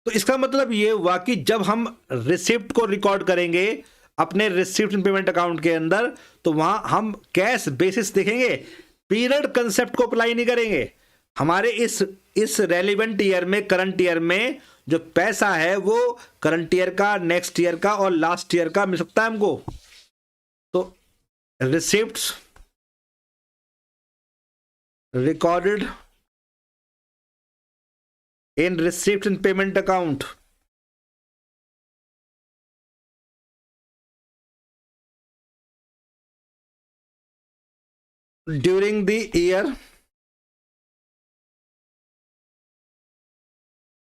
तो इसका मतलब ये हुआ कि जब हम रिसिप्ट को रिकॉर्ड करेंगे अपने रिसिप्ट एंड पेमेंट अकाउंट के अंदर, तो वहां हम कैश बेसिस देखेंगे, पीरियड कंसेप्ट को अप्लाई नहीं करेंगे। हमारे इस रेलिवेंट ईयर में, करंट ईयर में जो पैसा है वो करंट ईयर का, नेक्स्ट ईयर का और लास्ट ईयर का मिल सकता है हमको। तो receipts recorded in receipt and payment account during the year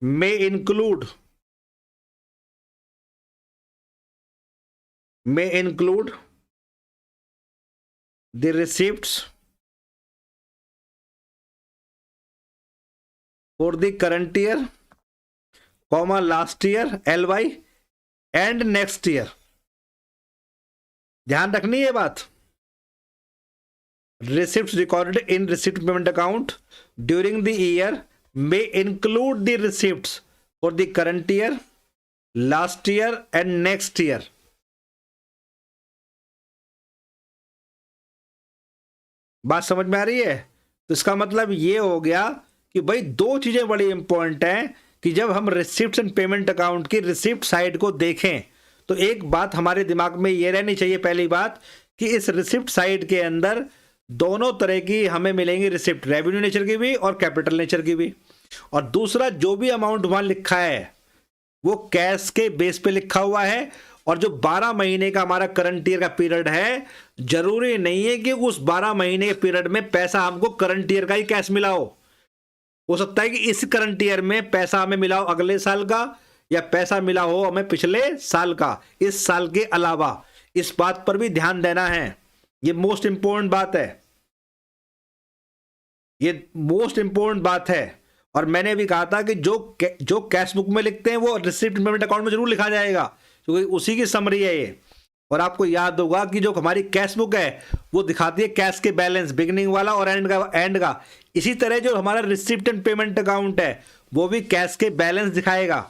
may include the receipts for the current year, comma last year LY and next year। ध्यान रखनी है बात। Receipts recorded in receipt payment account during the year may include the receipts for the current year, last year and next year। बात समझ में आ रही है? तो इसका मतलब ये हो गया कि भाई दो चीजें बड़ी इंपॉर्टेंट हैं कि जब हम रिसिप्ट एंड पेमेंट अकाउंट की रिसिप्ट साइड को देखें तो एक बात हमारे दिमाग में ये रहनी चाहिए, पहली बात कि इस रिसिप्ट साइड के अंदर दोनों तरह की हमें मिलेंगी रिसिप्ट, रेवेन्यू नेचर की भी और कैपिटल नेचर की भी। और दूसरा, जो भी अमाउंट वहां लिखा है वो कैश के बेस पे लिखा हुआ है। और जो 12 महीने का हमारा करंट ईयर का पीरियड है, जरूरी नहीं है कि उस 12 महीने के पीरियड में पैसा हमको करंट ईयर का ही कैश मिला हो सकता है कि इस करंट ईयर में पैसा हमें मिला हो अगले साल का, या पैसा मिला हो हमें पिछले साल का, इस साल के अलावा। इस बात पर भी ध्यान देना है, ये मोस्ट इंपोर्टेंट बात है, ये मोस्ट इंपोर्टेंट बात है। और मैंने भी कहा था कि जो कैश बुक में लिखते हैं वो रिसिप्ट पेमेंट अकाउंट में जरूर लिखा जाएगा, क्योंकि उसी की समरी है ये। और आपको याद होगा कि जो हमारी कैश बुक है वो दिखाती है कैश के बैलेंस, बिगिनिंग वाला और एंड का। इसी तरह जो हमारा रिसिप्ट एंड पेमेंट अकाउंट है वो भी कैश के बैलेंस दिखाएगा।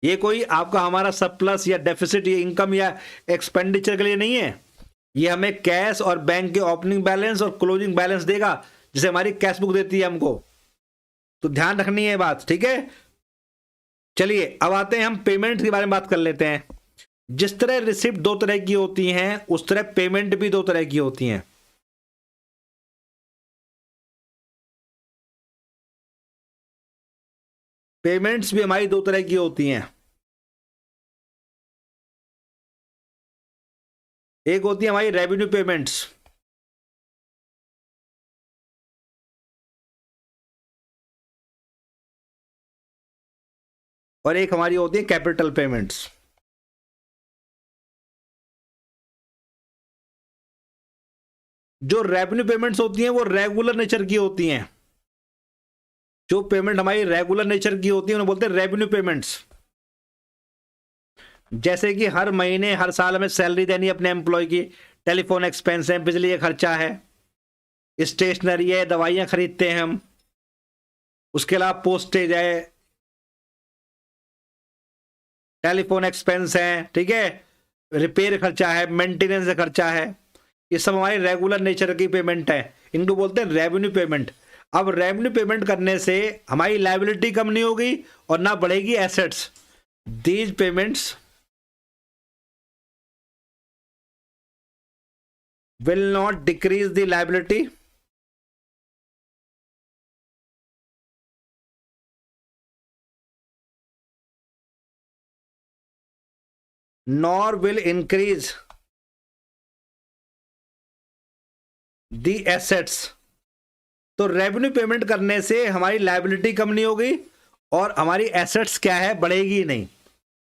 ये कोई आपका हमारा सरप्लस या डेफिसिट या इनकम या एक्सपेंडिचर के लिए नहीं है, ये हमें कैश और बैंक के ओपनिंग बैलेंस और क्लोजिंग बैलेंस देगा, जिसे हमारी कैश बुक देती है हमको। तो ध्यान रखनी है बात, ठीक है। चलिए अब आते हैं हम पेमेंट के बारे में बात कर लेते हैं। जिस तरह रिसिप्ट दो तरह की होती हैं उस तरह पेमेंट भी दो तरह की होती हैं। पेमेंट्स भी हमारी दो तरह की होती हैं। एक होती है हमारी रेवेन्यू पेमेंट्स, और एक हमारी होती है कैपिटल पेमेंट्स। जो रेवेन्यू पेमेंट्स होती हैं वो रेगुलर नेचर की होती हैं। जो पेमेंट हमारी रेगुलर नेचर की होती है उन्हें बोलते हैं रेवेन्यू पेमेंट्स। जैसे कि हर महीने हर साल हमें सैलरी देनी है अपने एम्प्लॉय की, टेलीफोन एक्सपेंस है, बिजली का खर्चा है, स्टेशनरी है, दवाइयां खरीदते हैं हम, उसके अलावा पोस्टेज है, टेलीफोन एक्सपेंस है, ठीक है, रिपेयर खर्चा है, मेंटेनेंस खर्चा है। ये सब हमारी रेगुलर नेचर की पेमेंट है, इनको बोलते हैं रेवेन्यू पेमेंट। अब रेवेन्यू पेमेंट करने से हमारी लायबिलिटी कम नहीं होगी और ना बढ़ेगी assets. These payments will not decrease the liability nor will increase the assets। तो रेवेन्यू पेमेंट करने से हमारी लायबिलिटी कम नहीं होगी और हमारी एसेट्स क्या है, बढ़ेगी नहीं।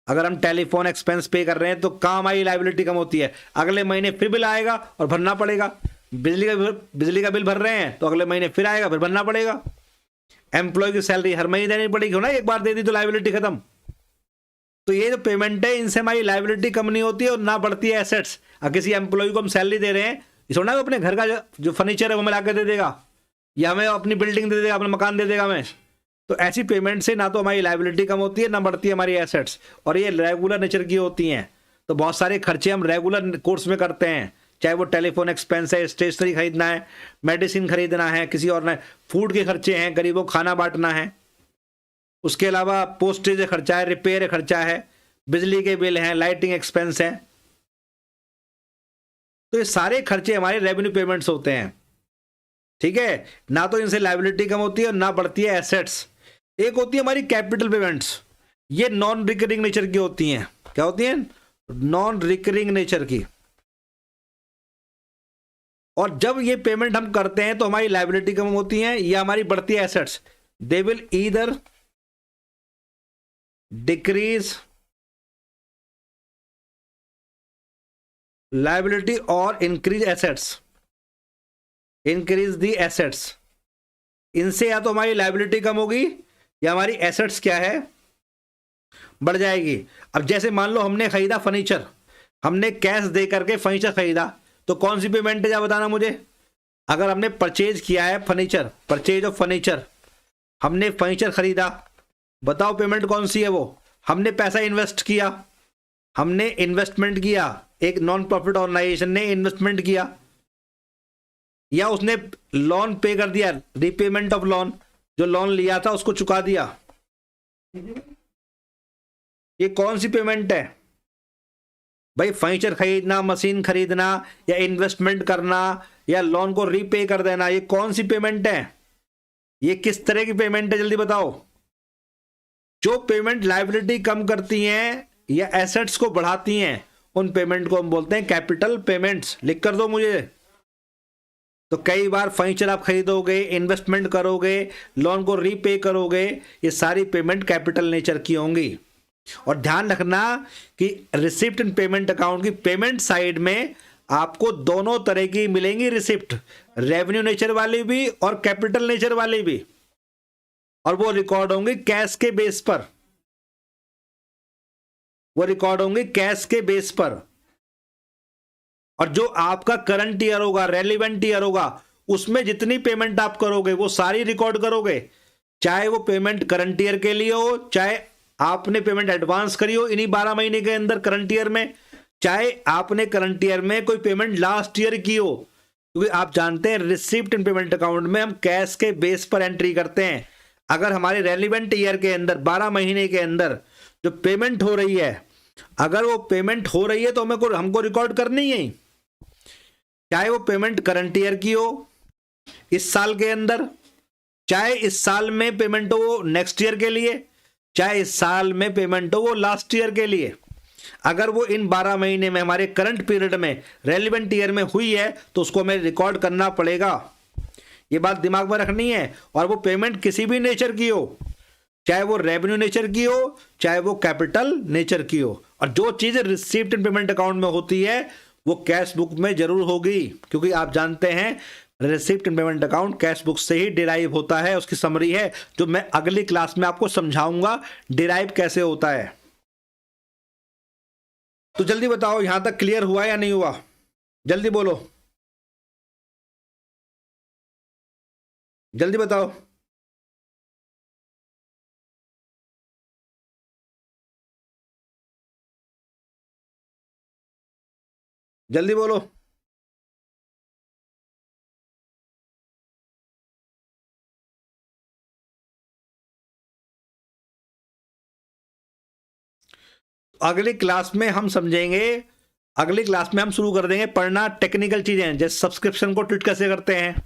अगर हम टेलीफोन एक्सपेंस पे कर रहे हैं तो कहाँ हमारी लायबिलिटी कम होती है, अगले महीने फिर बिल आएगा और भरना पड़ेगा। बिजली का बिल भर रहे हैं तो अगले महीने फिर आएगा, फिर भरना पड़ेगा। एम्प्लॉय की सैलरी हर महीने देनी पड़ेगी ना, एक बार दे दी तो लायबिलिटी खत्म। तो ये जो पेमेंट है इनसे हमारी लायबिलिटी कम नहीं होती है और ना बढ़ती है एसेट्स। अब किसी एम्प्लॉय को हम सैलरी दे रहे हैं, ये थोड़ा ना अपने घर का जो फर्नीचर है वो हमें ला के दे देगा या हमें अपनी बिल्डिंग दे देगा, अपना मकान दे देगा हमें। तो ऐसी पेमेंट से ना तो हमारी लायबिलिटी कम होती है ना बढ़ती है हमारी एसेट्स, और ये रेगुलर नेचर की होती हैं। तो बहुत सारे खर्चे हम रेगुलर कोर्स में करते हैं, चाहे वो टेलीफोन एक्सपेंस है, स्टेशनरी खरीदना है, मेडिसिन खरीदना है, किसी और ने फूड के खर्चे हैं, गरीबों को खाना बांटना है, उसके अलावा पोस्टेज खर्चा है, रिपेयर खर्चा है, बिजली के बिल हैं, लाइटिंग एक्सपेंस है। तो ये सारे खर्चे हमारे रेवेन्यू पेमेंट्स होते हैं, ठीक है। ना तो इनसे लायबिलिटी कम होती है और ना बढ़ती है एसेट्स। एक होती है हमारी कैपिटल पेमेंट्स, ये नॉन रिकरिंग नेचर की होती हैं। क्या होती हैं? नॉन रिकरिंग नेचर की। और जब ये पेमेंट हम करते हैं तो हमारी लायबिलिटी कम होती है या हमारी बढ़ती है assets. They will either decrease liability or increase assets. Increase the assets, इनसे या तो हमारी लायबिलिटी कम होगी या हमारी एसेट्स क्या है, बढ़ जाएगी। अब जैसे मान लो हमने खरीदा फर्नीचर, हमने कैश दे करके फर्नीचर खरीदा, तो कौन सी पेमेंट है, क्या बताना मुझे। अगर हमने परचेज किया है फर्नीचर, परचेज ऑफ फर्नीचर, हमने फर्नीचर खरीदा, बताओ पेमेंट कौन सी है वो। हमने पैसा इन्वेस्ट किया, हमने इन्वेस्टमेंट किया, एक नॉन प्रॉफिट ऑर्गेनाइजेशन ने इन्वेस्टमेंट किया, या उसने लोन पे कर दिया, रीपेमेंट ऑफ लोन, जो लोन लिया था उसको चुका दिया। ये कौन सी पेमेंट है भाई? फर्नीचर खरीदना, मशीन खरीदना, या इन्वेस्टमेंट करना, या लोन को रीपे कर देना, ये कौन सी पेमेंट है? ये किस तरह की पेमेंट है, जल्दी बताओ। जो पेमेंट लायबिलिटी कम करती हैं या एसेट्स को बढ़ाती हैं, उन पेमेंट को हम बोलते हैं कैपिटल पेमेंट्स। लिख कर दो मुझे। तो कई बार फर्नीचर आप खरीदोगे, इन्वेस्टमेंट करोगे, लोन को रीपे करोगे, ये सारी पेमेंट कैपिटल नेचर की होंगी। और ध्यान रखना कि रिसिप्ट एंड पेमेंट अकाउंट की पेमेंट साइड में आपको दोनों तरह की मिलेंगी रिसिप्ट, रेवेन्यू नेचर वाली भी और कैपिटल नेचर वाली भी, और वो रिकॉर्ड होंगे कैश के बेस पर। वो रिकॉर्ड होंगे कैश के बेस पर। और जो आपका करंट ईयर होगा, रेलिवेंट ईयर होगा, उसमें जितनी पेमेंट आप करोगे वो सारी रिकॉर्ड करोगे, चाहे वो पेमेंट करंट ईयर के लिए हो, चाहे आपने पेमेंट एडवांस करी हो इन्हीं 12 महीने के अंदर करंट ईयर में, चाहे आपने करंट ईयर में कोई पेमेंट लास्ट ईयर की हो। क्योंकि आप जानते हैं रिसिप्ट एंड पेमेंट अकाउंट में हम कैश के बेस पर एंट्री करते हैं। अगर हमारे रेलिवेंट ईयर के अंदर 12 महीने के अंदर जो पेमेंट हो रही है, अगर वो पेमेंट हो रही है तो हमको रिकॉर्ड करनी है, चाहे वो पेमेंट करंट ईयर की हो इस साल के अंदर, चाहे इस साल में पेमेंट हो वो नेक्स्ट ईयर के लिए, चाहे इस साल में पेमेंट हो वो लास्ट ईयर के लिए। अगर वो इन 12 महीने में हमारे करंट पीरियड में रेलिवेंट ईयर में हुई है तो उसको हमें रिकॉर्ड करना पड़ेगा। ये बात दिमाग में रखनी है। और वो पेमेंट किसी भी नेचर की हो, चाहे वो रेवेन्यू नेचर की हो, चाहे वो कैपिटल नेचर की हो। और जो चीज़ रिसीप्ट एंड पेमेंट अकाउंट में होती है वो कैश बुक में जरूर होगी, क्योंकि आप जानते हैं receipt and payment account cash book से ही डिराइव होता है। उसकी समरी है जो मैं अगली क्लास में आपको समझाऊंगा डिराइव कैसे होता है। तो जल्दी बताओ, यहां तक क्लियर हुआ या नहीं हुआ, जल्दी बोलो, जल्दी बताओ। जल्दी बोलो। अगली क्लास में हम समझेंगे, अगली क्लास में हम शुरू कर देंगे पढ़ना टेक्निकल चीजें, जैसे सब्सक्रिप्शन को ट्रीट कैसे करते हैं,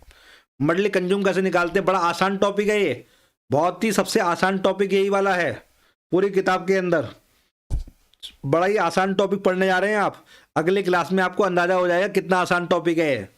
मंथली कंज्यूम कैसे निकालते हैं। बड़ा आसान टॉपिक है ये, बहुत ही सबसे आसान टॉपिक यही वाला है पूरी किताब के अंदर। बड़ा ही आसान टॉपिक पढ़ने जा रहे हैं आप, अगली क्लास में आपको अंदाजा हो जाएगा कितना आसान टॉपिक है।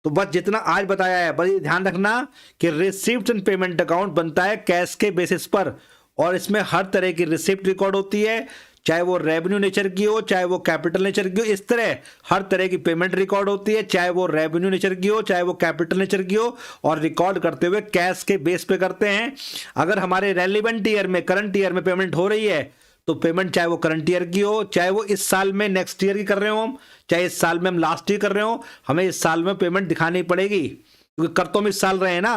तो बस जितना आज बताया है, बस ये ध्यान रखना कि रिसिप्ट एंड पेमेंट अकाउंट बनता है कैश के बेसिस पर, और इसमें हर तरह की रिसिप्ट रिकॉर्ड होती है, चाहे वो रेवेन्यू नेचर की हो, चाहे वो कैपिटल नेचर की हो। इस तरह हर तरह की पेमेंट रिकॉर्ड होती है, चाहे वो रेवेन्यू नेचर की हो, चाहे वो कैपिटल नेचर की हो, और रिकॉर्ड करते हुए कैश के बेस पे करते हैं। अगर हमारे रेलिवेंट ईयर में, करंट ईयर में पेमेंट हो रही है, तो पेमेंट चाहे वो करंट ईयर की हो, चाहे वो इस साल में नेक्स्ट ईयर की कर रहे हो हम, चाहे इस साल में हम लास्ट ईयर कर रहे हो, हमें इस साल में पेमेंट दिखानी पड़ेगी, क्योंकि कर तो हम इस साल रहे हैं ना।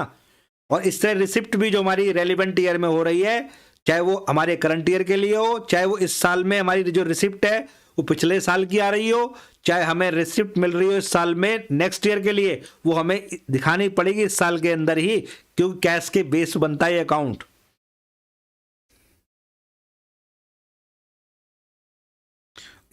और इस तरह रिसिप्ट भी जो हमारी रेलिवेंट ईयर में हो रही है, चाहे वो हमारे करंट ईयर के लिए हो, चाहे वो इस साल में हमारी जो रिसिप्ट है वो पिछले साल की आ रही हो, चाहे हमें रिसिप्ट मिल रही हो इस साल में नेक्स्ट ईयर के लिए, वो हमें दिखानी पड़ेगी इस साल के अंदर ही, क्योंकि कैश के बेस बनता है अकाउंट।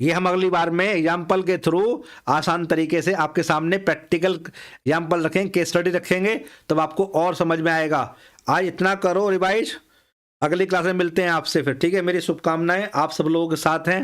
ये हम अगली बार में एग्जाम्पल के थ्रू आसान तरीके से आपके सामने प्रैक्टिकल एग्जाम्पल रखेंगे, केस स्टडी रखेंगे, तब आपको और समझ में आएगा। आज इतना करो रिवाइज, अगली क्लास में मिलते हैं आपसे फिर, ठीक है। मेरी शुभकामनाएं आप सब लोगों के साथ हैं।